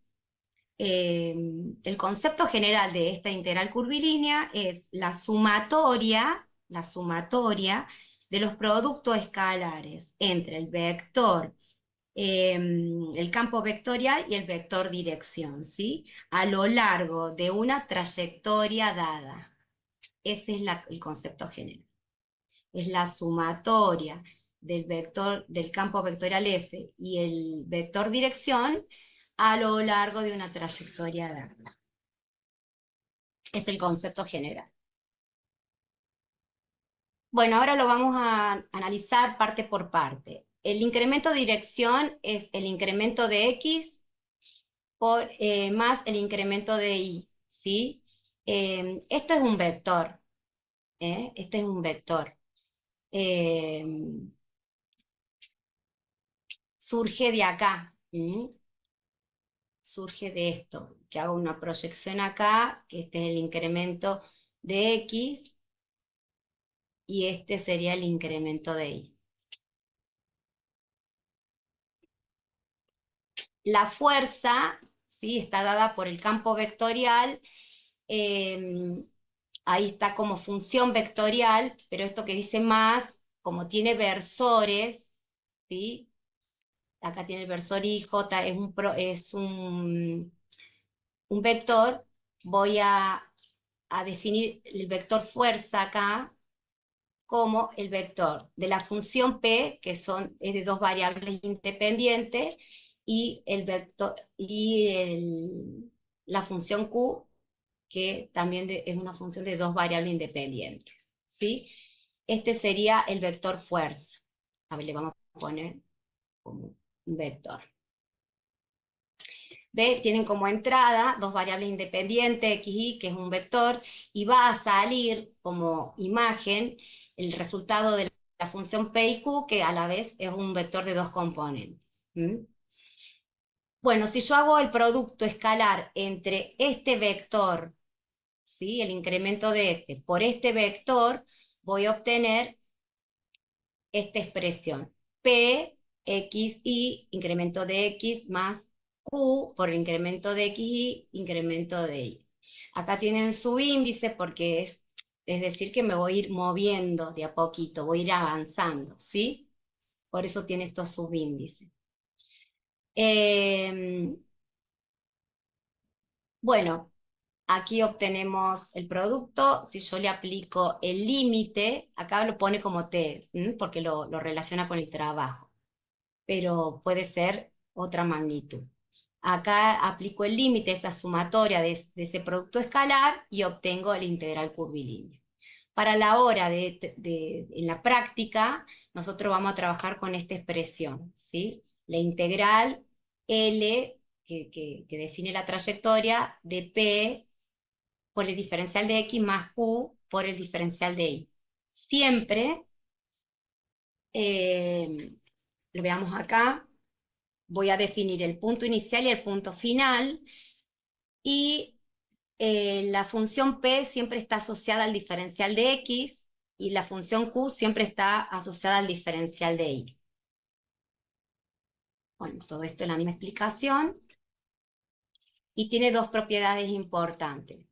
El concepto general de esta integral curvilínea es la sumatoria de los productos escalares entre el vector, el campo vectorial y el vector dirección, ¿sí? A lo largo de una trayectoria dada. Ese es el concepto general. Es la sumatoria del vector, del campo vectorial F y el vector dirección a lo largo de una trayectoria dada. Es el concepto general. Bueno, ahora lo vamos a analizar parte por parte. El incremento de dirección es el incremento de X más el incremento de Y, ¿sí? Esto es un vector, este es un vector. Eh, Surge de acá, surge de esto, que hago una proyección acá, que este es el incremento de X, y este sería el incremento de Y. La fuerza, ¿sí? Está dada por el campo vectorial, eh, ahí está como función vectorial, pero esto que dice más, como tiene versores, ¿sí? Acá tiene el versor I, J, es un vector, voy a definir el vector fuerza acá como el vector de la función P, que es de dos variables independientes, y el vector y la función Q, que también es una función de dos variables independientes, ¿sí? Este sería el vector fuerza. A ver, le vamos a poner como un vector. ¿Ve? Tienen como entrada dos variables independientes, x, y, que es un vector, y va a salir como imagen el resultado de la función p y q, que a la vez es un vector de dos componentes. ¿Mm? Bueno, si yo hago el producto escalar entre este vector, ¿sí? El incremento de este, por este vector, voy a obtener esta expresión. P, X, Y, incremento de X más Q por el incremento de X, Y, incremento de Y. Acá tienen su índice porque es decir que me voy a ir moviendo de a poquito, voy a ir avanzando, ¿sí? Por eso tiene estos subíndices. Bueno, aquí obtenemos el producto. Si yo le aplico el límite, acá lo pone como T, porque lo relaciona con el trabajo, pero puede ser otra magnitud. Acá aplico el límite, esa sumatoria de ese producto escalar, y obtengo el integral curvilíneo. Para la hora en la práctica, nosotros vamos a trabajar con esta expresión, ¿sí? La integral L, que define la trayectoria de P por el diferencial de X más Q por el diferencial de Y. Siempre, lo veamos acá, voy a definir el punto inicial y el punto final, y la función P siempre está asociada al diferencial de X, y la función Q siempre está asociada al diferencial de Y. Bueno, todo esto es la misma explicación, y tiene dos propiedades importantes.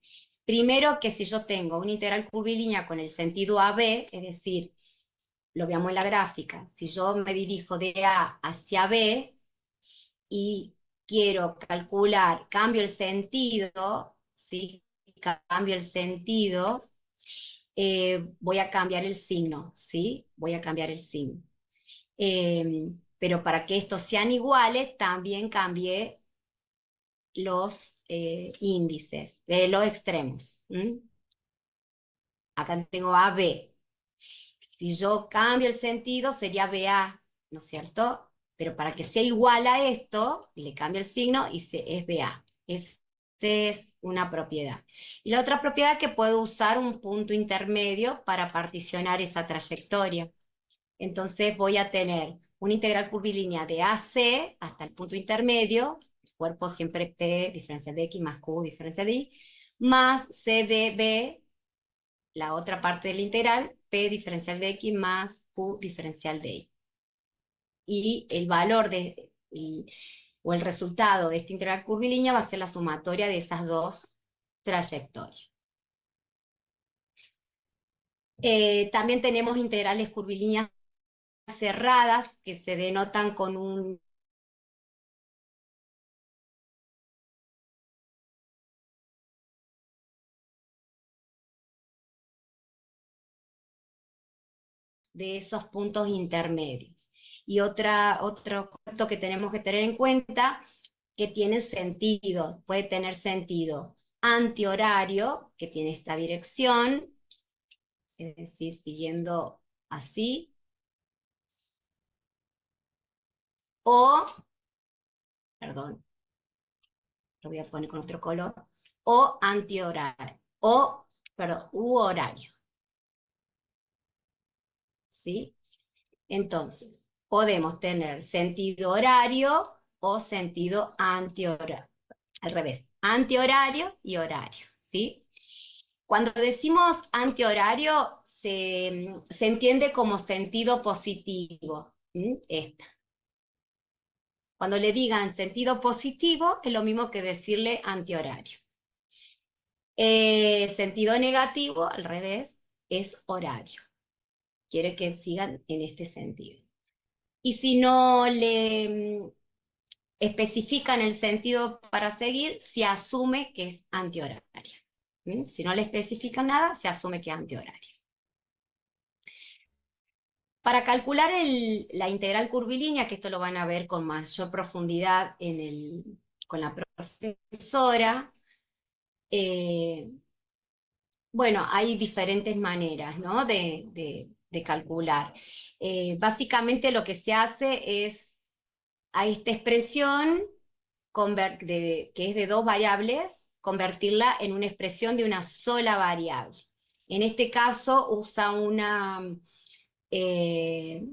Primero, que si yo tengo una integral curvilínea con el sentido AB, es decir, lo veamos en la gráfica, si yo me dirijo de A hacia B y quiero calcular, cambio el sentido, ¿sí? Cambio el sentido, voy a cambiar el signo, ¿sí? Voy a cambiar el signo. Pero para que estos sean iguales, también cambié los índices, los extremos. Acá tengo AB. Si yo cambio el sentido, sería BA, ¿no es cierto? Pero para que sea igual a esto, le cambio el signo y es BA. Esta es una propiedad. Y la otra propiedad es que puedo usar un punto intermedio para particionar esa trayectoria. Entonces voy a tener una integral curvilínea de AC hasta el punto intermedio, el cuerpo siempre P, diferencial de X más Q, diferencial de Y, más C de B, la otra parte de la integral, P diferencial de X más Q diferencial de Y. Y el valor o el resultado de esta integral curvilínea va a ser la sumatoria de esas dos trayectorias. También tenemos integrales curvilíneas cerradas que se denotan con un de esos puntos intermedios. Y otro concepto que tenemos que tener en cuenta, que tiene sentido, puede tener sentido antihorario, que tiene esta dirección, es decir, siguiendo así, o, perdón, lo voy a poner con otro color, o antihorario, perdón, u horario, ¿sí? Entonces, podemos tener sentido horario o sentido antihorario, al revés, antihorario y horario, ¿sí? Cuando decimos antihorario, se entiende como sentido positivo, esta. Cuando le digan sentido positivo, es lo mismo que decirle antihorario. Sentido negativo, al revés, es horario. Quiere que sigan en este sentido. Y si no le especifican el sentido para seguir, se asume que es antihorario. Si no le especifican nada, se asume que es antihorario. Para calcular la integral curvilínea, que esto lo van a ver con mayor profundidad con la profesora, Eh, bueno, hay diferentes maneras, ¿no? de calcular. Básicamente lo que se hace es a esta expresión que es de dos variables, convertirla en una expresión de una sola variable. En este caso usa una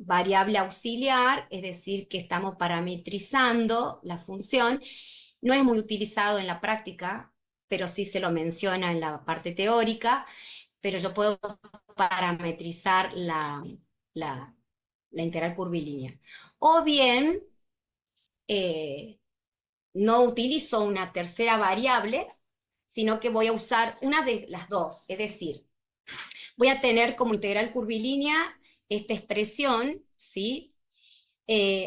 variable auxiliar, es decir, que estamos parametrizando la función. No es muy utilizado en la práctica, pero sí se lo menciona en la parte teórica, pero yo puedo parametrizar la, la integral curvilínea. O bien, eh, no utilizo una tercera variable, sino que voy a usar una de las dos, es decir, voy a tener como integral curvilínea esta expresión, ¿sí?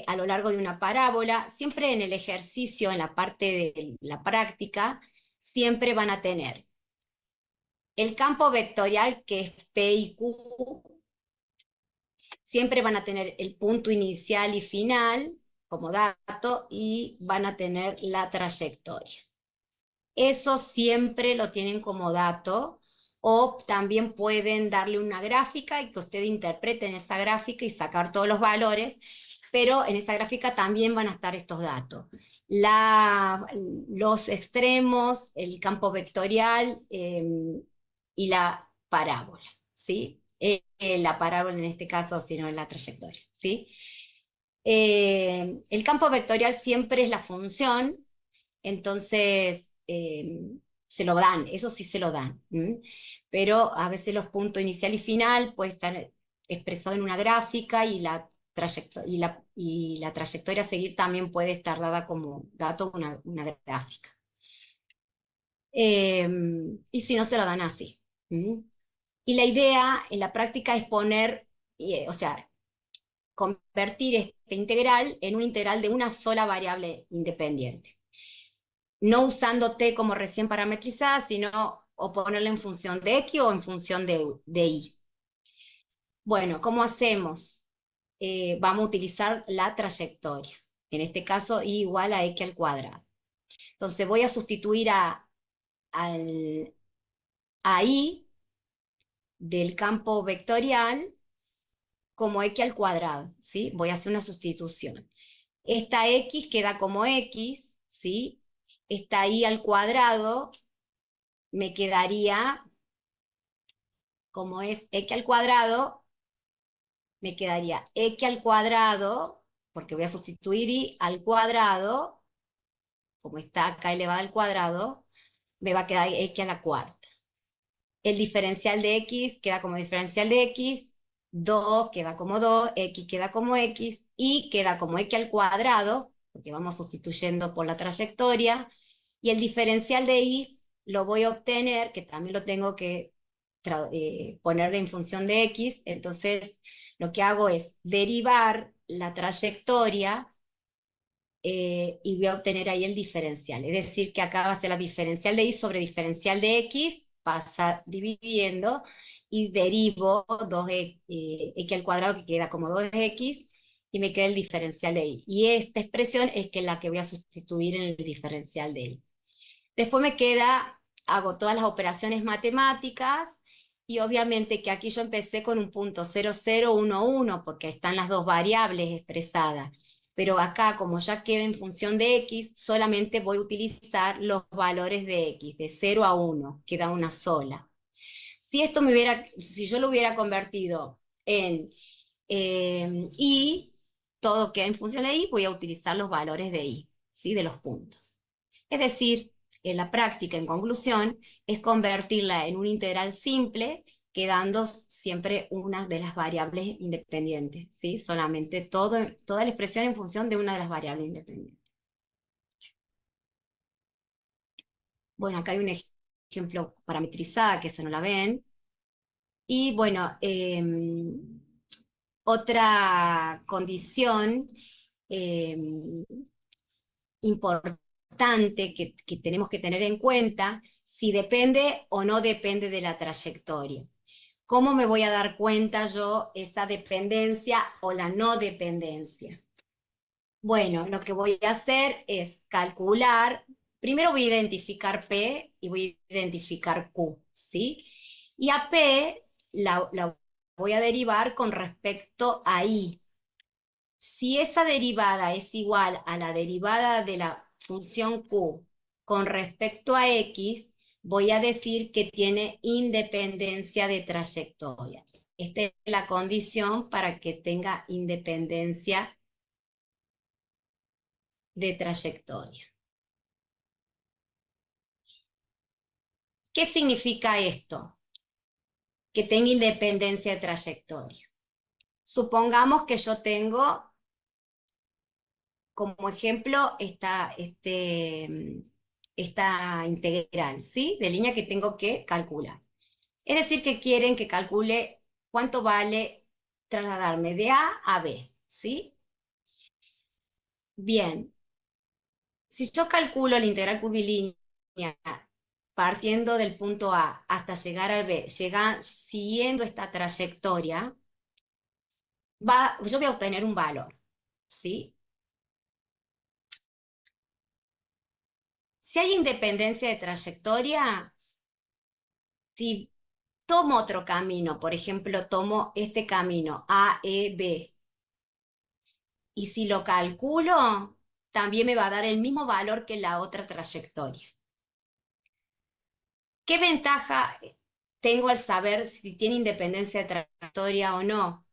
A lo largo de una parábola, siempre en el ejercicio, en la parte de la práctica, siempre van a tener el campo vectorial que es P y Q, siempre van a tener el punto inicial y final como dato y van a tener la trayectoria. Eso siempre lo tienen como dato, o también pueden darle una gráfica y que usted interprete en esa gráfica y sacar todos los valores, pero en esa gráfica también van a estar estos datos. Los extremos, el campo vectorial y la parábola, ¿sí? La parábola en este caso, sino en la trayectoria, ¿sí? El campo vectorial siempre es la función, entonces se lo dan, eso sí se lo dan. Pero a veces los puntos inicial y final puede estar expresado en una gráfica y la trayectoria a seguir también puede estar dada como dato una gráfica. Eh, y si no, se lo dan así. Y la idea en la práctica es poner, o sea, convertir este integral en un integral de una sola variable independiente. No usando t como recién parametrizada, sino o ponerla en función de x o en función de y. Bueno, ¿cómo hacemos? Vamos a utilizar la trayectoria. En este caso, y igual a x al cuadrado. Entonces voy a sustituir al, a y del campo vectorial como x al cuadrado, ¿sí? Voy a hacer una sustitución. Esta x queda como x, ¿sí? Esta y al cuadrado me quedaría, como es x al cuadrado, me quedaría x al cuadrado, porque voy a sustituir y al cuadrado, como está acá elevada al cuadrado, me va a quedar x a la cuarta. El diferencial de x queda como diferencial de x, 2 queda como 2, x queda como x, y queda como x al cuadrado, porque vamos sustituyendo por la trayectoria, y el diferencial de y lo voy a obtener, que también lo tengo que poner en función de x, entonces lo que hago es derivar la trayectoria y voy a obtener ahí el diferencial. Es decir, que acá va a ser la diferencial de y sobre diferencial de x, pasa dividiendo y derivo x al cuadrado que queda como 2x y me queda el diferencial de y. Y esta expresión es que la que voy a sustituir en el diferencial de y. Después me queda, hago todas las operaciones matemáticas y obviamente que aquí yo empecé con un punto 0, 0, 1, 1 porque están las dos variables expresadas. Pero acá, como ya queda en función de x, solamente voy a utilizar los valores de x, de 0 a 1, queda una sola. Si yo lo hubiera convertido en y, todo queda en función de y, voy a utilizar los valores de y, ¿sí? De los puntos. Es decir, en la práctica, en conclusión, es convertirla en un integral simple, quedando siempre una de las variables independientes, ¿sí? Solamente toda la expresión en función de una de las variables independientes. Bueno, acá hay un ejemplo parametrizada que se no la ven. Y bueno, otra condición eh, importante que tenemos que tener en cuenta, si depende o no depende de la trayectoria. ¿Cómo me voy a dar cuenta yo esa dependencia o la no dependencia? Bueno, lo que voy a hacer es calcular primero voy a identificar P y voy a identificar Q, ¿sí? Y a P la voy a derivar con respecto a I. Si esa derivada es igual a la derivada de la función Q con respecto a X, voy a decir que tiene independencia de trayectoria. Esta es la condición para que tenga independencia de trayectoria. ¿Qué significa esto? Que tenga independencia de trayectoria. Supongamos que yo tengo como ejemplo esta integral, ¿sí? De línea que tengo que calcular. Es decir, que quieren que calcule cuánto vale trasladarme de A a B, ¿sí? Bien, si yo calculo la integral curvilínea partiendo del punto A hasta llegar al B, siguiendo esta trayectoria, yo voy a obtener un valor, ¿sí? Si hay independencia de trayectoria, si tomo otro camino, por ejemplo, tomo este camino A, E, B, y si lo calculo, también me va a dar el mismo valor que la otra trayectoria. ¿Qué ventaja tengo al saber si tiene independencia de trayectoria o no?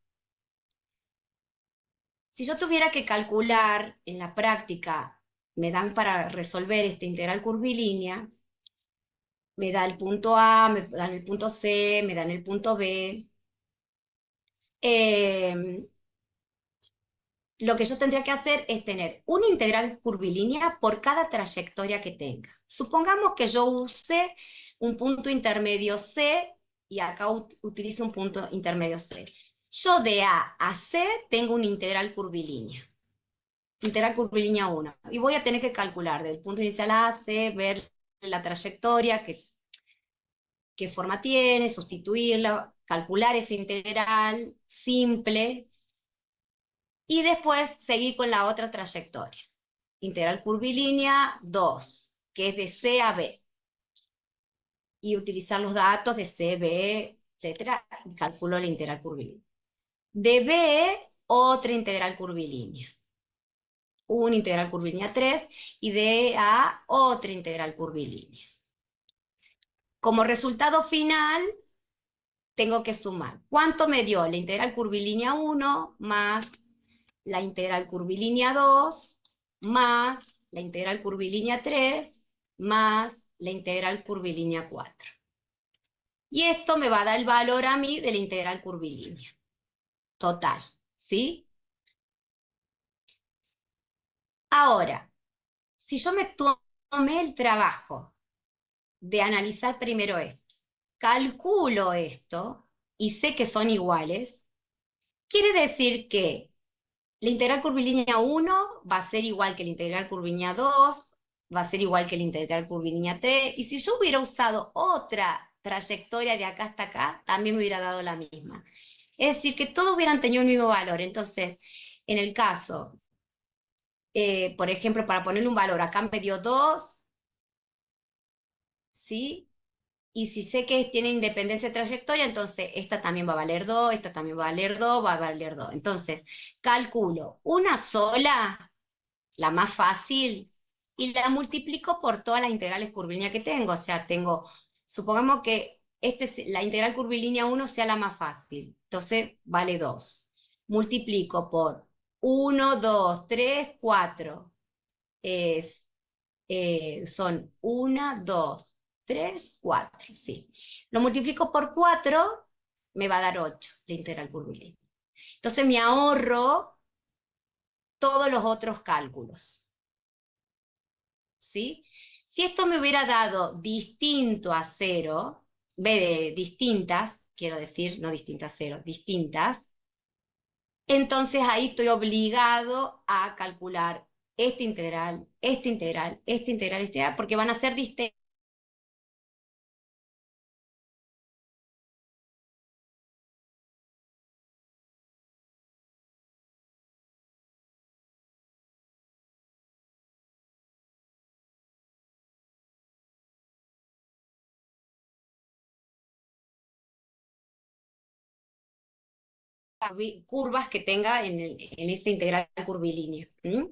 Si yo tuviera que calcular en la práctica, me dan para resolver esta integral curvilínea, me da el punto A, me dan el punto C, me dan el punto B. Eh, lo que yo tendría que hacer es tener una integral curvilínea por cada trayectoria que tenga. Supongamos que yo use un punto intermedio C y acá utilizo un punto intermedio C. Yo de A a C tengo una integral curvilínea 1, y voy a tener que calcular del punto inicial A a C, ver la trayectoria, qué forma tiene, sustituirla, calcular esa integral simple, y después seguir con la otra trayectoria. Integral curvilínea 2, que es de C a B. Y utilizar los datos de C, B, etcétera, y calculo la integral curvilínea. De B, otra integral curvilínea. Una integral curvilínea 3 y de A, otra integral curvilínea. Como resultado final, tengo que sumar. ¿Cuánto me dio la integral curvilínea 1 más la integral curvilínea 2 más la integral curvilínea 3 más la integral curvilínea 4? Y esto me va a dar el valor a mí de la integral curvilínea total, ¿sí? Ahora, si yo me tomé el trabajo de analizar primero esto, calculo esto y sé que son iguales, quiere decir que la integral curvilínea 1 va a ser igual que la integral curvilínea 2, va a ser igual que la integral curvilínea 3, y si yo hubiera usado otra trayectoria de acá hasta acá, también me hubiera dado la misma. Es decir, que todos hubieran tenido el mismo valor. Entonces, en el caso, por ejemplo, para ponerle un valor, acá me dio 2, ¿sí? Y si sé que tiene independencia de trayectoria, entonces esta también va a valer 2, esta también va a valer 2, va a valer 2. Entonces, calculo una sola, la más fácil, y la multiplico por todas las integrales curvilíneas que tengo. O sea, supongamos que la integral curvilínea 1 sea la más fácil, entonces vale 2. Multiplico por 1, 2, 3, 4. Es, son 1, 2, 3, 4, sí. Lo multiplico por 4, me va a dar 8 la integral curvilínea. Entonces me ahorro todos los otros cálculos, ¿sí? Si esto me hubiera dado distinto a 0, distintas, quiero decir, no distintas a 0, distintas, entonces ahí estoy obligado a calcular esta integral, esta integral, esta integral, esta integral, porque van a ser distintas. curvas que tenga en esta integral curvilínea. ¿M?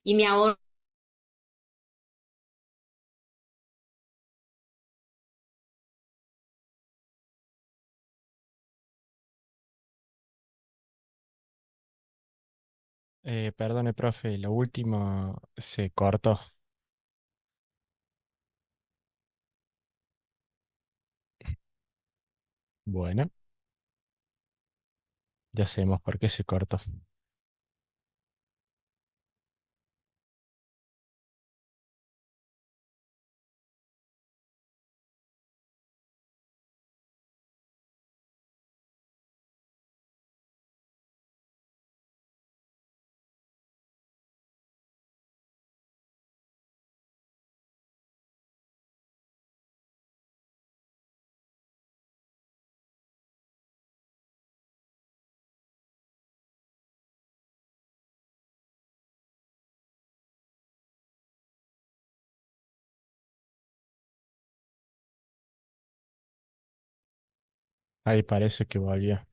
Y me ahorro. Perdone, profe, lo último se cortó. Bueno, ya sabemos por qué se cortó. Ahí parece que volvió.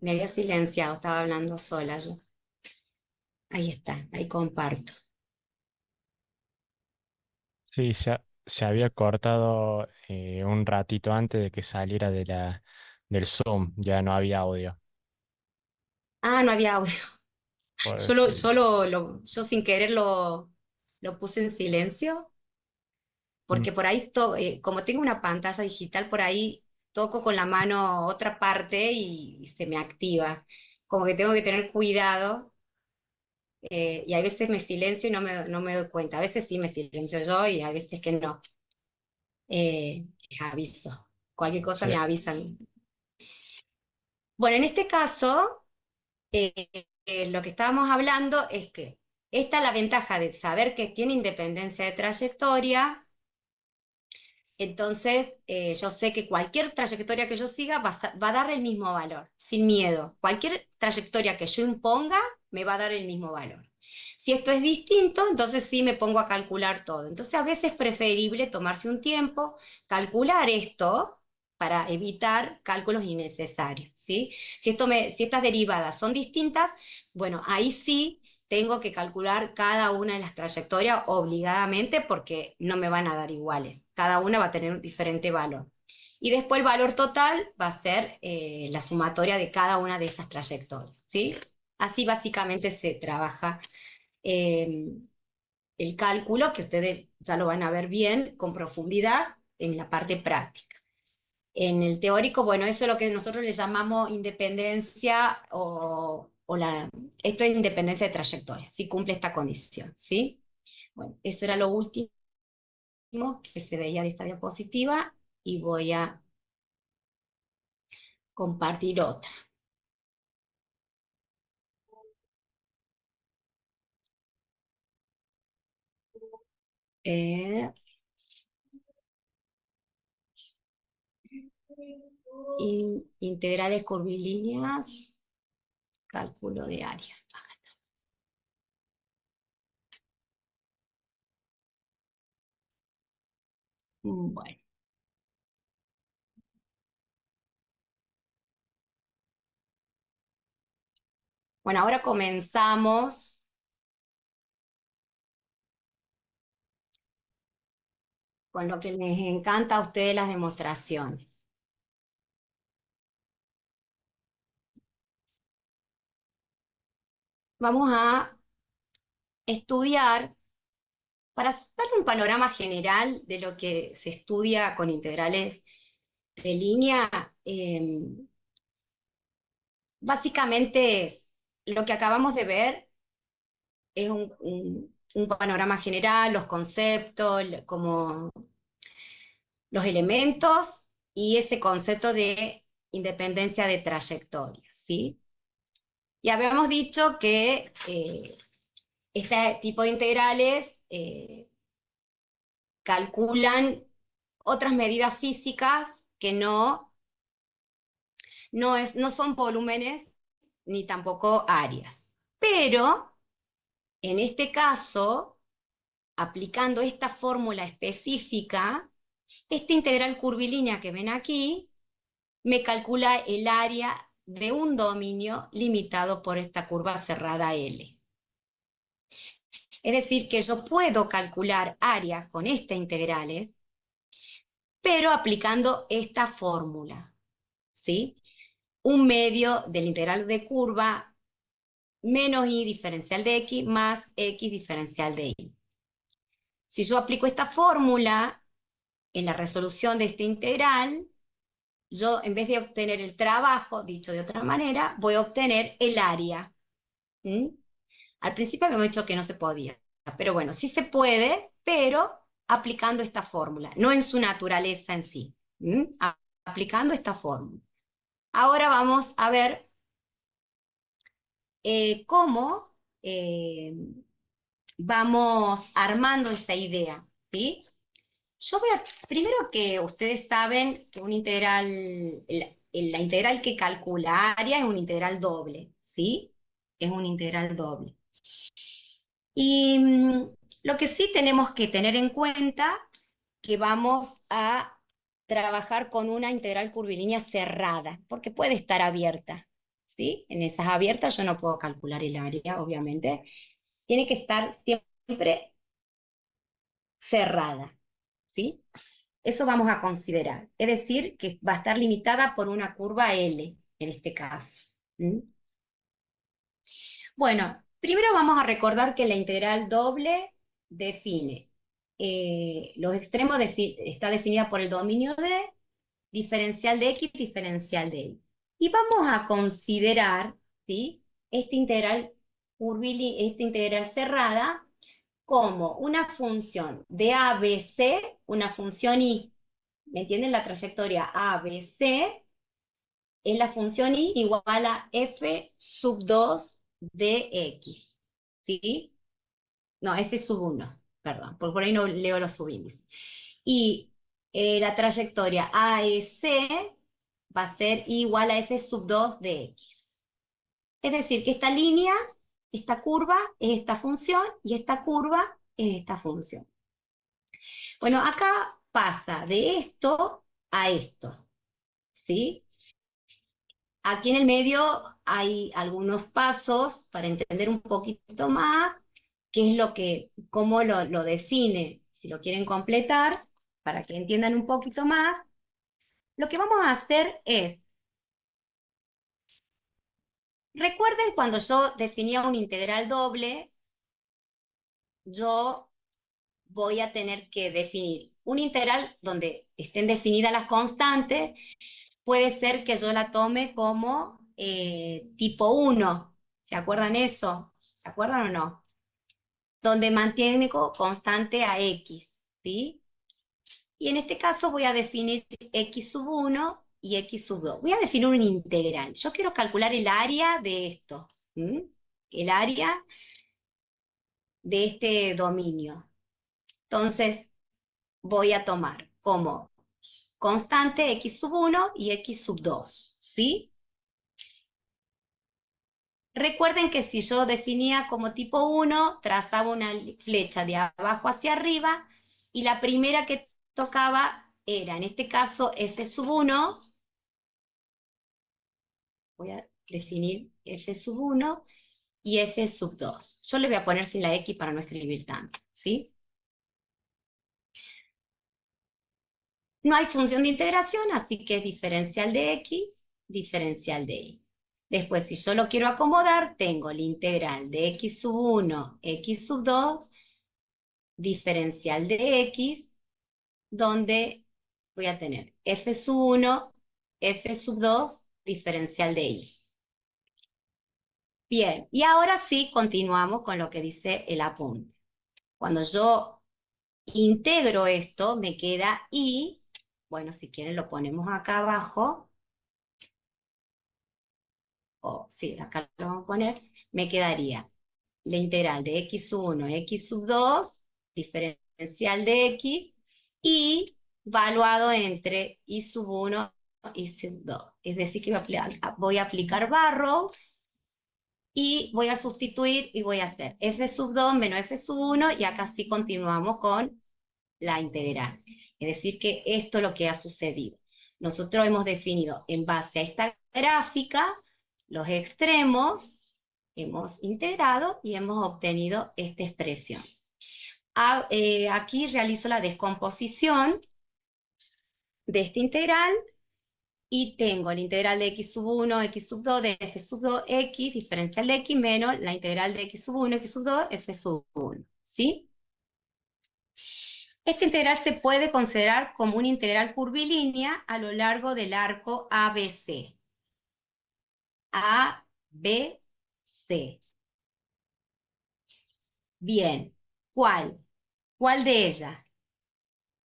Me había silenciado, estaba hablando sola yo. Ahí está, ahí comparto. Sí, se había cortado un ratito antes de que saliera del Zoom, ya no había audio. No había audio. Pues sí. Yo sin querer lo puse en silencio, Mm, porque por ahí, como tengo una pantalla digital, por ahí toco con la mano otra parte y se me activa. Como que tengo que tener cuidado, y a veces me silencio y no me doy cuenta. A veces sí me silencio yo y a veces que no. Les aviso. Cualquier cosa sí. me avisan. Bueno, en este caso, eh, lo que estábamos hablando es que esta es la ventaja de saber que tiene independencia de trayectoria. Entonces, yo sé que cualquier trayectoria que yo siga va a dar el mismo valor, sin miedo. Cualquier trayectoria que yo imponga me va a dar el mismo valor. Si esto es distinto, entonces sí me pongo a calcular todo. Entonces, a veces es preferible tomarse un tiempo, calcular esto para evitar cálculos innecesarios, ¿sí? Si estas derivadas son distintas, bueno, ahí sí tengo que calcular cada una de las trayectorias obligadamente porque no me van a dar iguales. Cada una va a tener un diferente valor. Y después el valor total va a ser la sumatoria de cada una de esas trayectorias, ¿sí? Así básicamente se trabaja eh, el cálculo, que ustedes ya lo van a ver bien, con profundidad en la parte práctica. En el teórico, bueno, eso es lo que nosotros le llamamos independencia esto es independencia de trayectoria, si cumple esta condición, ¿sí? Bueno, eso era lo último que se veía de esta diapositiva y voy a compartir otra. Eh, integrales curvilíneas, cálculo de área. Bueno, bueno, ahora comenzamos con lo que les encanta a ustedes, las demostraciones. vamos a estudiar, para darle un panorama general de lo que se estudia con integrales de línea, básicamente lo que acabamos de ver es un panorama general, los conceptos, como los elementos y ese concepto de independencia de trayectoria, ¿sí? Y habíamos dicho que este tipo de integrales calculan otras medidas físicas que no son volúmenes ni tampoco áreas. Pero en este caso, aplicando esta fórmula específica, esta integral curvilínea que ven aquí me calcula el área de un dominio limitado por esta curva cerrada L. Es decir, que yo puedo calcular áreas con estas integrales, pero aplicando esta fórmula, ¿sí? Un medio del integral de curva menos y diferencial de x más x diferencial de y. Si yo aplico esta fórmula en la resolución de este integral, yo en vez de obtener el trabajo, dicho de otra manera, voy a obtener el área. ¿Mm? Al principio habíamos dicho que no se podía, pero bueno, sí se puede, pero aplicando esta fórmula, no en su naturaleza en sí. ¿Mm? Aplicando esta fórmula. Ahora vamos a ver cómo vamos armando esa idea, ¿sí? Yo voy a, primero que ustedes saben que un integral, la integral que calcula área es un integral doble, ¿sí? Es un integral doble. Y lo que sí tenemos que tener en cuenta que vamos a trabajar con una integral curvilínea cerrada, porque puede estar abierta, ¿sí? En esas abiertas yo no puedo calcular el área, obviamente. Tiene que estar siempre cerrada, ¿sí? Eso vamos a considerar. Es decir, que va a estar limitada por una curva L, en este caso. ¿Mm? Bueno, primero vamos a recordar que la integral doble define los extremos, está definida por el dominio de diferencial de x, diferencial de y. Y vamos a considerar, ¿sí? Esta integral cerrada como una función de ABC, una función y. ¿Me entienden? La trayectoria ABC es la función y igual a f sub 2 de x, ¿sí? No, f sub 1, perdón, por ahí no leo los subíndices. Y la trayectoria AEC va a ser igual a f sub 2 de x. Es decir, que esta línea, esta curva es esta función y esta curva es esta función. Bueno, acá pasa de esto a esto, ¿sí? Aquí en el medio hay algunos pasos para entender un poquito más qué es cómo lo define, si lo quieren completar, para que entiendan un poquito más. Lo que vamos a hacer es, recuerden cuando yo definía un integral doble, yo voy a tener que definir un integral donde estén definidas las constantes. Puede ser que yo la tome como tipo 1. ¿Se acuerdan eso? ¿Se acuerdan o no? Donde mantengo constante a x, ¿sí? Y en este caso voy a definir x sub 1 y x sub 2. Voy a definir un integral. Yo quiero calcular el área de esto, ¿m? El área de este dominio. Entonces voy a tomar como constante x sub 1 y x sub 2, ¿sí? Recuerden que si yo definía como tipo 1, trazaba una flecha de abajo hacia arriba y la primera que tocaba era, en este caso, f sub 1. Voy a definir f sub 1 y f sub 2. Yo le voy a poner sin la x para no escribir tanto, ¿sí? No hay función de integración, así que es diferencial de x, diferencial de y. Después, si yo lo quiero acomodar, tengo la integral de x sub 1, x sub 2, diferencial de x, donde voy a tener f sub 1, f sub 2, diferencial de y. Bien, y ahora sí continuamos con lo que dice el apunte. Cuando yo integro esto, me queda y, bueno, si quieren lo ponemos acá abajo, o sí, acá lo vamos a poner, me quedaría la integral de x sub 1, x sub 2, diferencial de x, y valuado entre y sub 1 y sub 2. Es decir, que voy a aplicar Barrow y voy a sustituir y voy a hacer f sub 2 menos f sub 1 y acá sí continuamos con la integral. Es decir, que esto es lo que ha sucedido. Nosotros hemos definido en base a esta gráfica los extremos, hemos integrado y hemos obtenido esta expresión. Aquí realizo la descomposición de esta integral y tengo la integral de x sub 1, x sub 2, de f sub 2, x, diferencial de x, menos la integral de x sub 1, x sub 2, f sub 1, ¿sí? Esta integral se puede considerar como una integral curvilínea a lo largo del arco ABC. ABC. Bien, ¿cuál? ¿Cuál de ellas?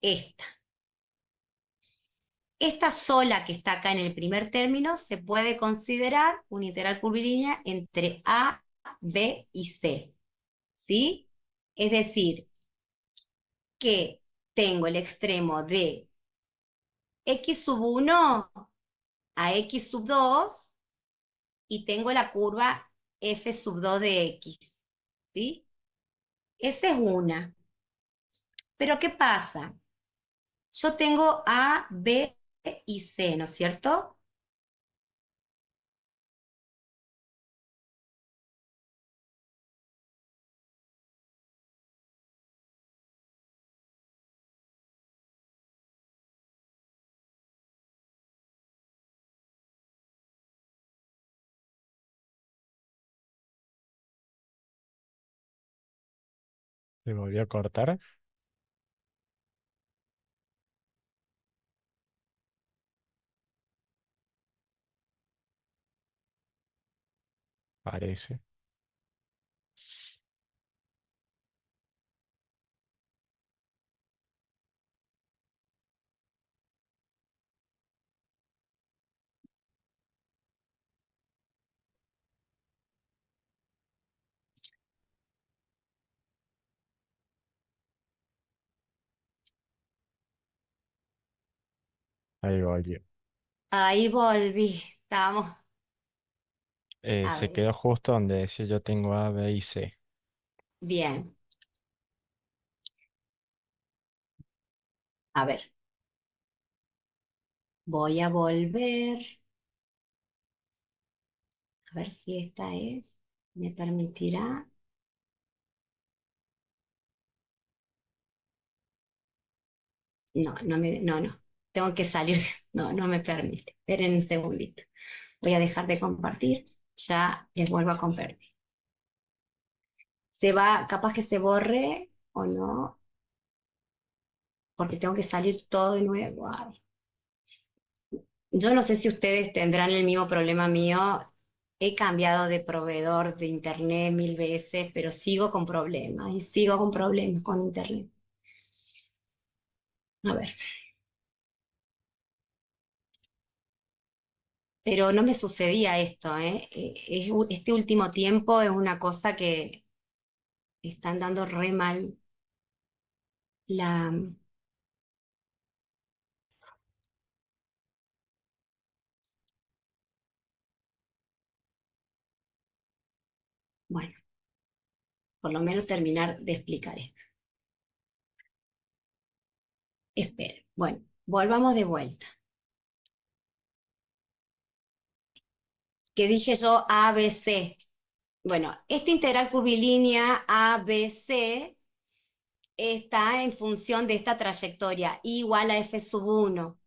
Esta. Esta sola que está acá en el primer término se puede considerar una integral curvilínea entre A, B y C. ¿Sí? Es decir, que tengo el extremo de x sub 1 a x sub 2 y tengo la curva f sub 2 de x. ¿Sí? Esa es una. Pero ¿qué pasa? Yo tengo A, B y C, ¿no es cierto? Se volvió a cortar, parece. Ahí volvió. Ahí volví. Estamos. A Se ver. quedó justo donde decía yo tengo A, B y C. Bien. A ver. Voy a volver. A ver si esta es. ¿Me permitirá? No, no. Tengo que salir. No, no me permite. Esperen un segundito. Voy a dejar de compartir. Ya les vuelvo a compartir. Se va, capaz que se borre o no, porque tengo que salir todo de nuevo. Ay. Yo no sé si ustedes tendrán el mismo problema mío. He cambiado de proveedor de internet 1000 veces, pero sigo con problemas y sigo con problemas con internet. A ver, pero no me sucedía esto, ¿eh? Este último tiempo es una cosa que están dando re mal la... Bueno, por lo menos terminar de explicar esto. Esperen. Bueno, volvamos de vuelta. Que dije yo ABC. Bueno, esta integral curvilínea ABC está en función de esta trayectoria, I igual a f sub 1.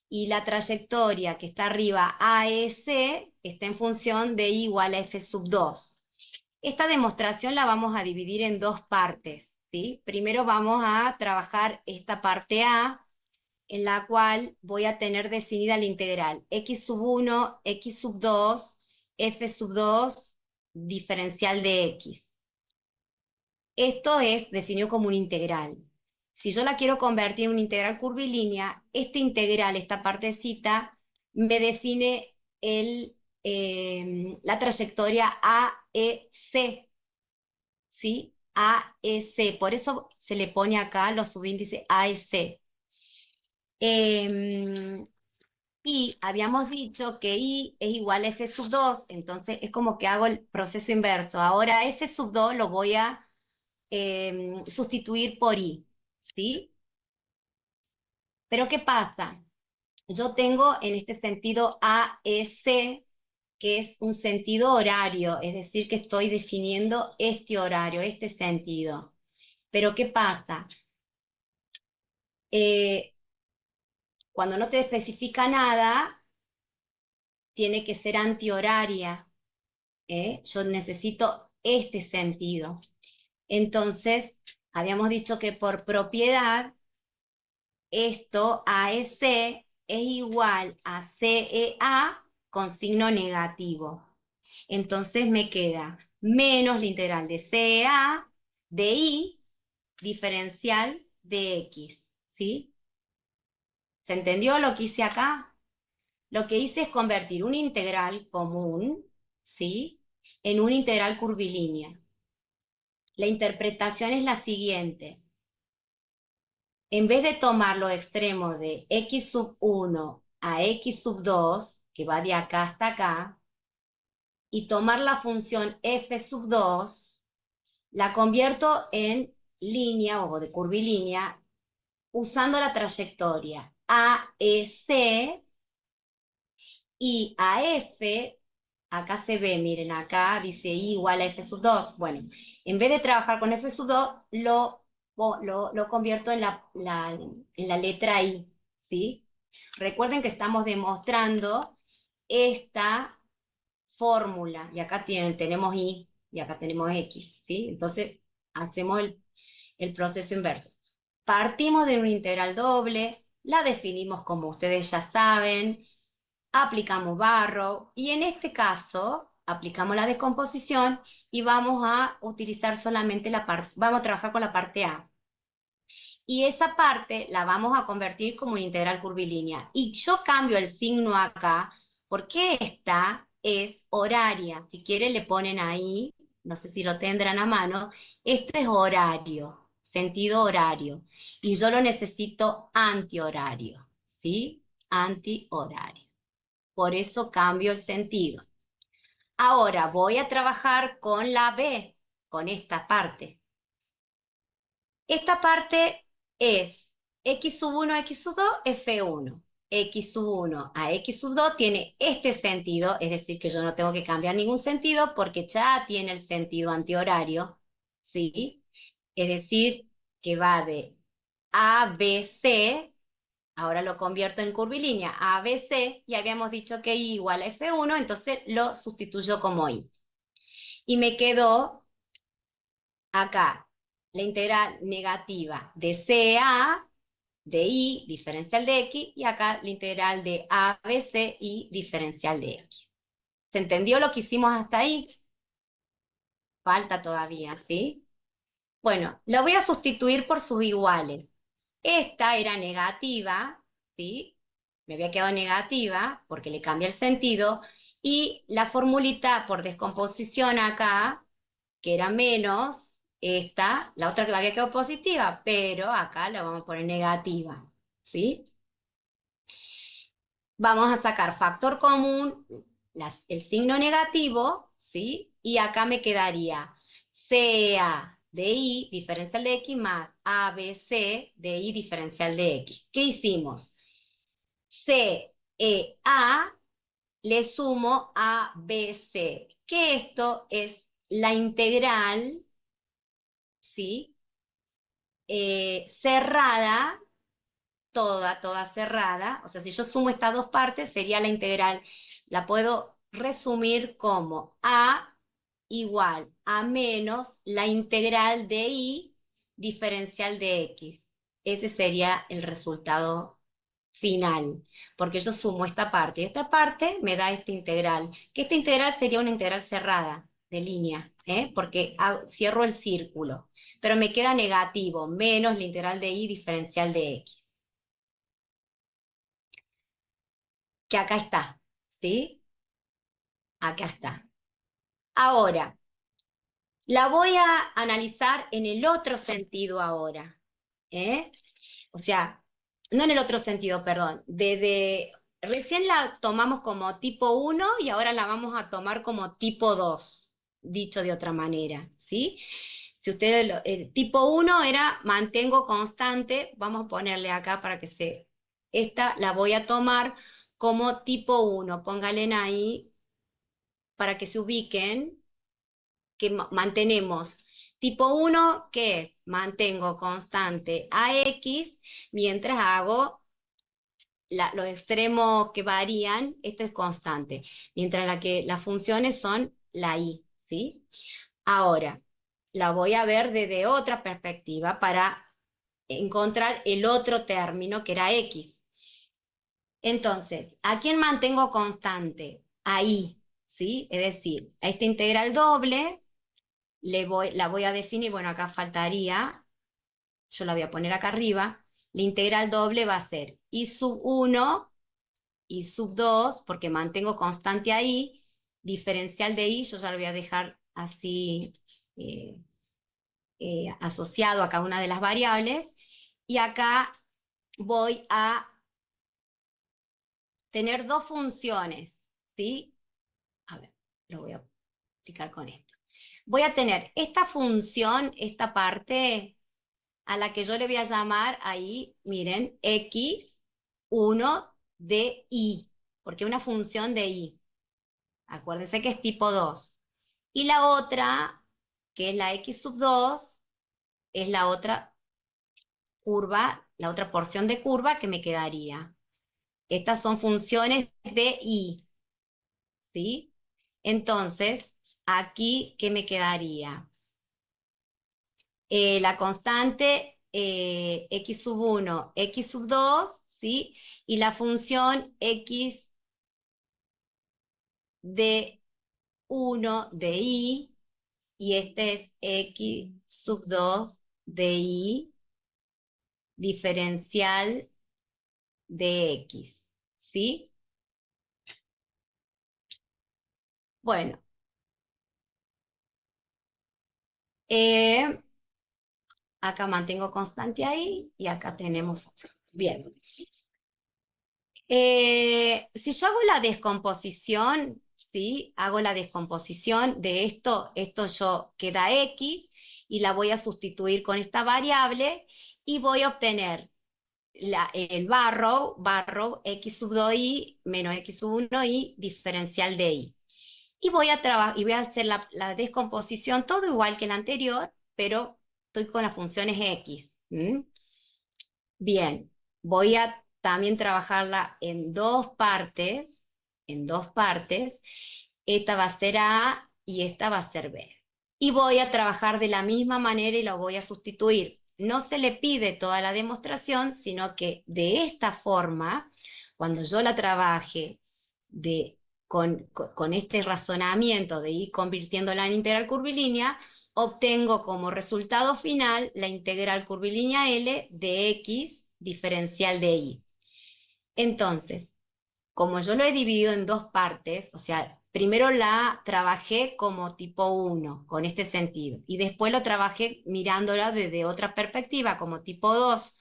y la trayectoria que está arriba, AEC, está en función de I igual a F sub 2. Esta demostración la vamos a dividir en dos partes, ¿sí? Primero vamos a trabajar esta parte A, en la cual voy a tener definida la integral x sub 1, x sub 2, f sub 2, diferencial de x. Esto es definido como una integral. Si yo la quiero convertir en una integral curvilínea, esta integral, esta partecita, me define la trayectoria AEC, ¿sí? AEC, por eso se le pone acá los subíndices AEC. Y habíamos dicho que I es igual a F sub 2, entonces es como que hago el proceso inverso. Ahora F sub 2 lo voy a sustituir por I, ¿sí? Pero ¿qué pasa? Yo tengo en este sentido AEC, que es un sentido horario, es decir, que estoy definiendo este horario, este sentido. Pero ¿qué pasa? Eh, Cuando no te especifica nada, tiene que ser antihoraria, ¿eh? Yo necesito este sentido. Entonces, habíamos dicho que por propiedad, esto AEC es igual a CEA con signo negativo. Entonces me queda menos la integral de CEA de I diferencial de X, ¿sí? ¿Se entendió lo que hice acá? Lo que hice es convertir una integral común, ¿sí?, en una integral curvilínea. La interpretación es la siguiente. En vez de tomar los extremos de x sub 1 a x sub 2, que va de acá hasta acá, y tomar la función f sub 2, la convierto en línea o de curvilínea usando la trayectoria AEC y AF, acá se ve, miren, acá dice I igual a F sub 2. Bueno, en vez de trabajar con F sub 2, lo convierto en la letra I, ¿sí? Recuerden que estamos demostrando esta fórmula, y acá tenemos I, y acá tenemos X, ¿sí? Entonces, hacemos el proceso inverso. Partimos de una integral doble, la definimos como ustedes ya saben, aplicamos barro y en este caso aplicamos la descomposición y vamos a utilizar solamente la parte, vamos a trabajar con la parte A. Y esa parte la vamos a convertir como una integral curvilínea. Y yo cambio el signo acá porque esta es horaria. Si quieren le ponen ahí, no sé si lo tendrán a mano, esto es horario, sentido horario. Y yo lo necesito antihorario, ¿sí? Antihorario. Por eso cambio el sentido. Ahora voy a trabajar con la B, con esta parte. Esta parte es x sub 1 a x sub 2, F1. X sub 1 a x sub 2 tiene este sentido, es decir, que yo no tengo que cambiar ningún sentido porque ya tiene el sentido antihorario, ¿sí? Es decir, que va de A, B, C. Ahora lo convierto en curvilínea ABC y habíamos dicho que I igual a F1, entonces lo sustituyo como I. Y me quedó acá la integral negativa de CA de I diferencial de X y acá la integral de ABC y diferencial de X. ¿Se entendió lo que hicimos hasta ahí? Falta todavía, ¿sí? Bueno, lo voy a sustituir por sus iguales. Esta era negativa, ¿sí? Me había quedado negativa porque le cambia el sentido. Y la formulita por descomposición acá, que era menos, esta, la otra que me había quedado positiva, pero acá la vamos a poner negativa, ¿sí? Vamos a sacar factor común, el signo negativo, ¿sí? Y acá me quedaría CA de I diferencial de X más ABC de I diferencial de X. ¿Qué hicimos? CEA le sumo a BC, que esto es la integral, ¿sí? Cerrada toda cerrada, o sea, si yo sumo estas dos partes, sería la integral, la puedo resumir como A igual a menos la integral de y diferencial de x. Ese sería el resultado final, porque yo sumo esta parte y esta parte me da esta integral, que esta integral sería una integral cerrada de línea, porque cierro el círculo, pero me queda negativo, menos la integral de y diferencial de x, que acá está, ¿sí? Acá está. Ahora, la voy a analizar en el otro sentido ahora, ¿eh? O sea, no en el otro sentido, perdón. Recién la tomamos como tipo 1 y ahora la vamos a tomar como tipo 2, dicho de otra manera, ¿sí? Si ustedes, el tipo 1 era mantengo constante, vamos a ponerle acá para que esta la voy a tomar como tipo 1, pónganle ahí para que se ubiquen, que mantenemos. Tipo 1, ¿qué es? Mantengo constante a x mientras hago los extremos que varían, esto es constante, mientras las funciones son la y, ¿sí? Ahora, la voy a ver desde otra perspectiva para encontrar el otro término que era x. Entonces, ¿a quién mantengo constante? A y, ¿sí? Es decir, a esta integral doble la voy a definir, bueno, acá faltaría, yo la voy a poner acá arriba, la integral doble va a ser y sub 1 y sub 2, porque mantengo constante ahí, diferencial de y, yo ya lo voy a dejar así eh, asociado a cada una de las variables, y acá voy a tener dos funciones, ¿sí? A ver, lo voy a explicar con esto. Voy a tener esta función, esta parte, a la que yo le voy a llamar ahí, miren, x1 de y, porque es una función de y. Acuérdense que es tipo 2. Y la otra, que es la x sub 2, es la otra curva, la otra porción de curva que me quedaría. Estas son funciones de y, ¿sí? Entonces, aquí, ¿qué me quedaría? La constante x sub 1, x sub 2, ¿sí? Y la función x de 1 de y este es x sub 2 de y diferencial de x, ¿sí? Bueno, eh, acá mantengo constante ahí y acá tenemos función. Bien. Si yo hago la descomposición, ¿sí? Hago la descomposición de esto yo queda x y la voy a sustituir con esta variable y voy a obtener el barrow x sub 2i menos x sub 1i diferencial de y. Y voy a hacer la descomposición todo igual que la anterior, pero estoy con las funciones x. Bien, voy a también trabajarla en dos partes. Esta va a ser A y esta va a ser B. Y voy a trabajar de la misma manera y lo voy a sustituir. No se le pide toda la demostración, sino que de esta forma, cuando yo la trabaje con este razonamiento de ir convirtiéndola en integral curvilínea, obtengo como resultado final la integral curvilínea L de x diferencial de y. Entonces, como yo lo he dividido en dos partes, o sea, primero la trabajé como tipo 1, con este sentido, y después lo trabajé mirándola desde otra perspectiva, como tipo 2.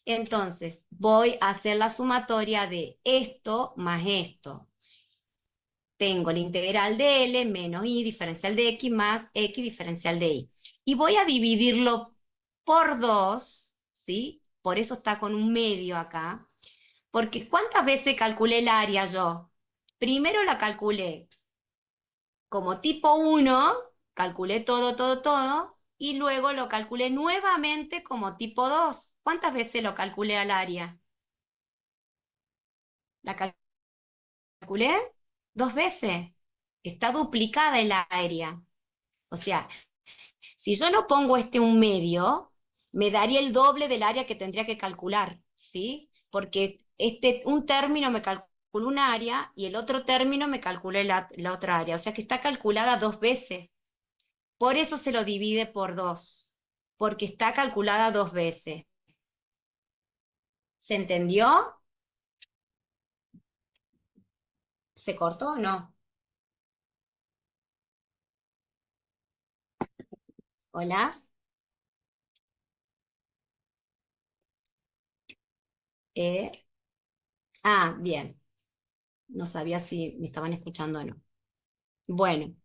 Entonces, voy a hacer la sumatoria de esto más esto. Tengo la integral de L menos y diferencial de x más x diferencial de y. Y voy a dividirlo por 2, ¿sí? Por eso está con un medio acá. Porque ¿cuántas veces calculé el área yo? Primero la calculé como tipo 1, calculé todo, y luego lo calculé nuevamente como tipo 2. ¿Cuántas veces lo calculé al área? ¿La calculé? 2 veces. Está duplicada el área. O sea, si yo no pongo este un medio, me daría el doble del área que tendría que calcular, ¿sí? Porque un término me calcula un área y el otro término me calcula la otra área. O sea que está calculada 2 veces. Por eso se lo divide por 2, porque está calculada 2 veces. ¿Se entendió? ¿Se cortó o no? ¿Hola? Eh, bien. No sabía si me estaban escuchando o no. Bueno,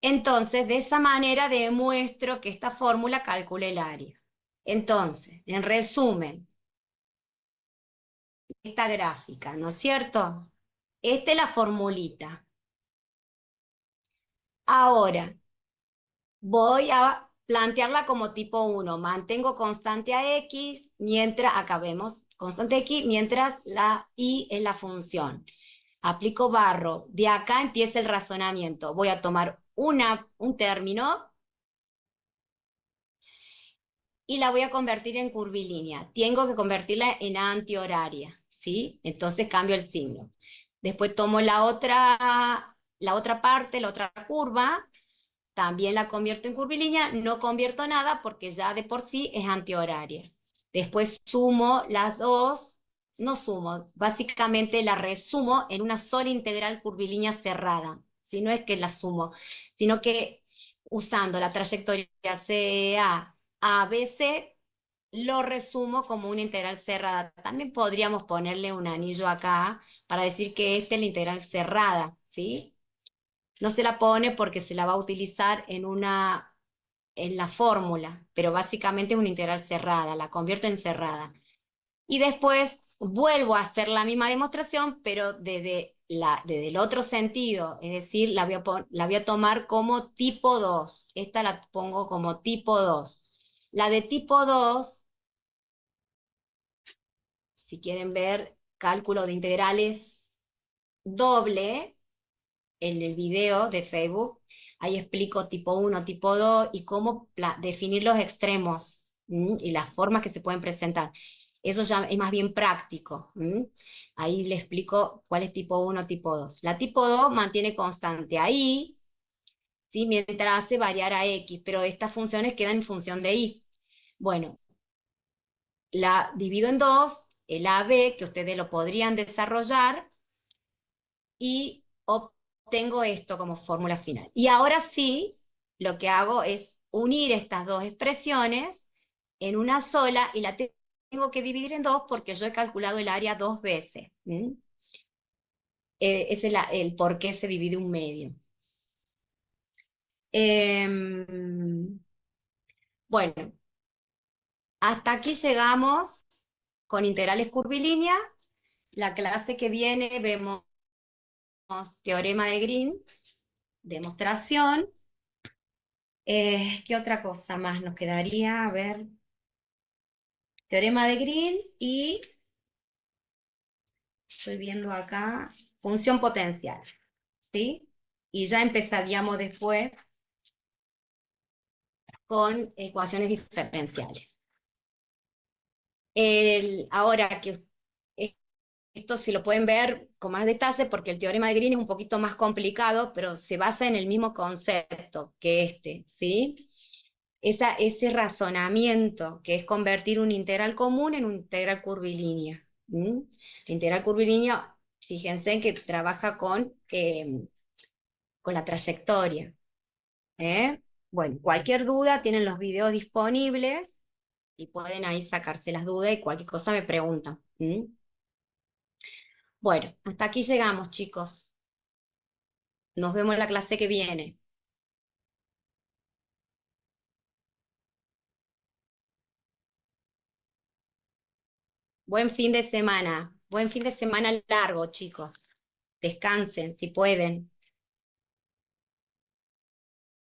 entonces de esa manera demuestro que esta fórmula calcula el área. Entonces, en resumen, esta gráfica, ¿no es cierto? Esta es la formulita. Ahora, voy a plantearla como tipo 1. Mantengo constante a x, mientras, acá vemos, constante x, mientras la y es la función. Aplico barro. De acá empieza el razonamiento. Voy a tomar un término y la voy a convertir en curvilínea. Tengo que convertirla en antihoraria, ¿sí? Entonces cambio el signo. Después tomo la otra parte, la otra curva, también la convierto en curvilínea, no convierto nada porque ya de por sí es antihoraria. Después sumo las dos, no sumo, básicamente la resumo en una sola integral curvilínea cerrada. Si no es que la sumo, sino que usando la trayectoria CA a veces lo resumo como una integral cerrada. También podríamos ponerle un anillo acá para decir que esta es la integral cerrada, ¿sí? No se la pone porque se la va a utilizar en la fórmula, pero básicamente es una integral cerrada, la convierto en cerrada. Y después vuelvo a hacer la misma demostración, pero desde el otro sentido, es decir, la voy a tomar como tipo 2. Esta la pongo como tipo 2. La de tipo 2, si quieren ver cálculo de integrales doble, en el video de Facebook, ahí explico tipo 1, tipo 2 y cómo definir los extremos y las formas que se pueden presentar. Eso ya es más bien práctico. Ahí le explico cuál es tipo 1, tipo 2. La tipo 2 mantiene constante ahí, ¿sí? Mientras hace variar a X, pero estas funciones quedan en función de Y. Bueno, la divido en dos, el AB, que ustedes lo podrían desarrollar, y obtengo esto como fórmula final. Y ahora sí, lo que hago es unir estas dos expresiones en una sola y la tengo que dividir en dos porque yo he calculado el área 2 veces. Ese es el por qué se divide un medio. Bueno, hasta aquí llegamos con integrales curvilíneas. La clase que viene vemos teorema de Green, demostración. ¿Qué otra cosa más nos quedaría? A ver, teorema de Green y, estoy viendo acá, función potencial, ¿sí? Y ya empezaríamos después con ecuaciones diferenciales. Ahora que esto se lo pueden ver con más detalle porque el teorema de Green es un poquito más complicado, pero se basa en el mismo concepto que este, ¿sí? Ese razonamiento que es convertir un integral común en una integral curvilínea. La integral curvilínea, fíjense que trabaja con la trayectoria. ¿eh? Bueno, cualquier duda tienen los videos disponibles y pueden ahí sacarse las dudas y cualquier cosa me preguntan. Bueno, hasta aquí llegamos, chicos. Nos vemos en la clase que viene. Buen fin de semana. Buen fin de semana largo, chicos. Descansen si pueden.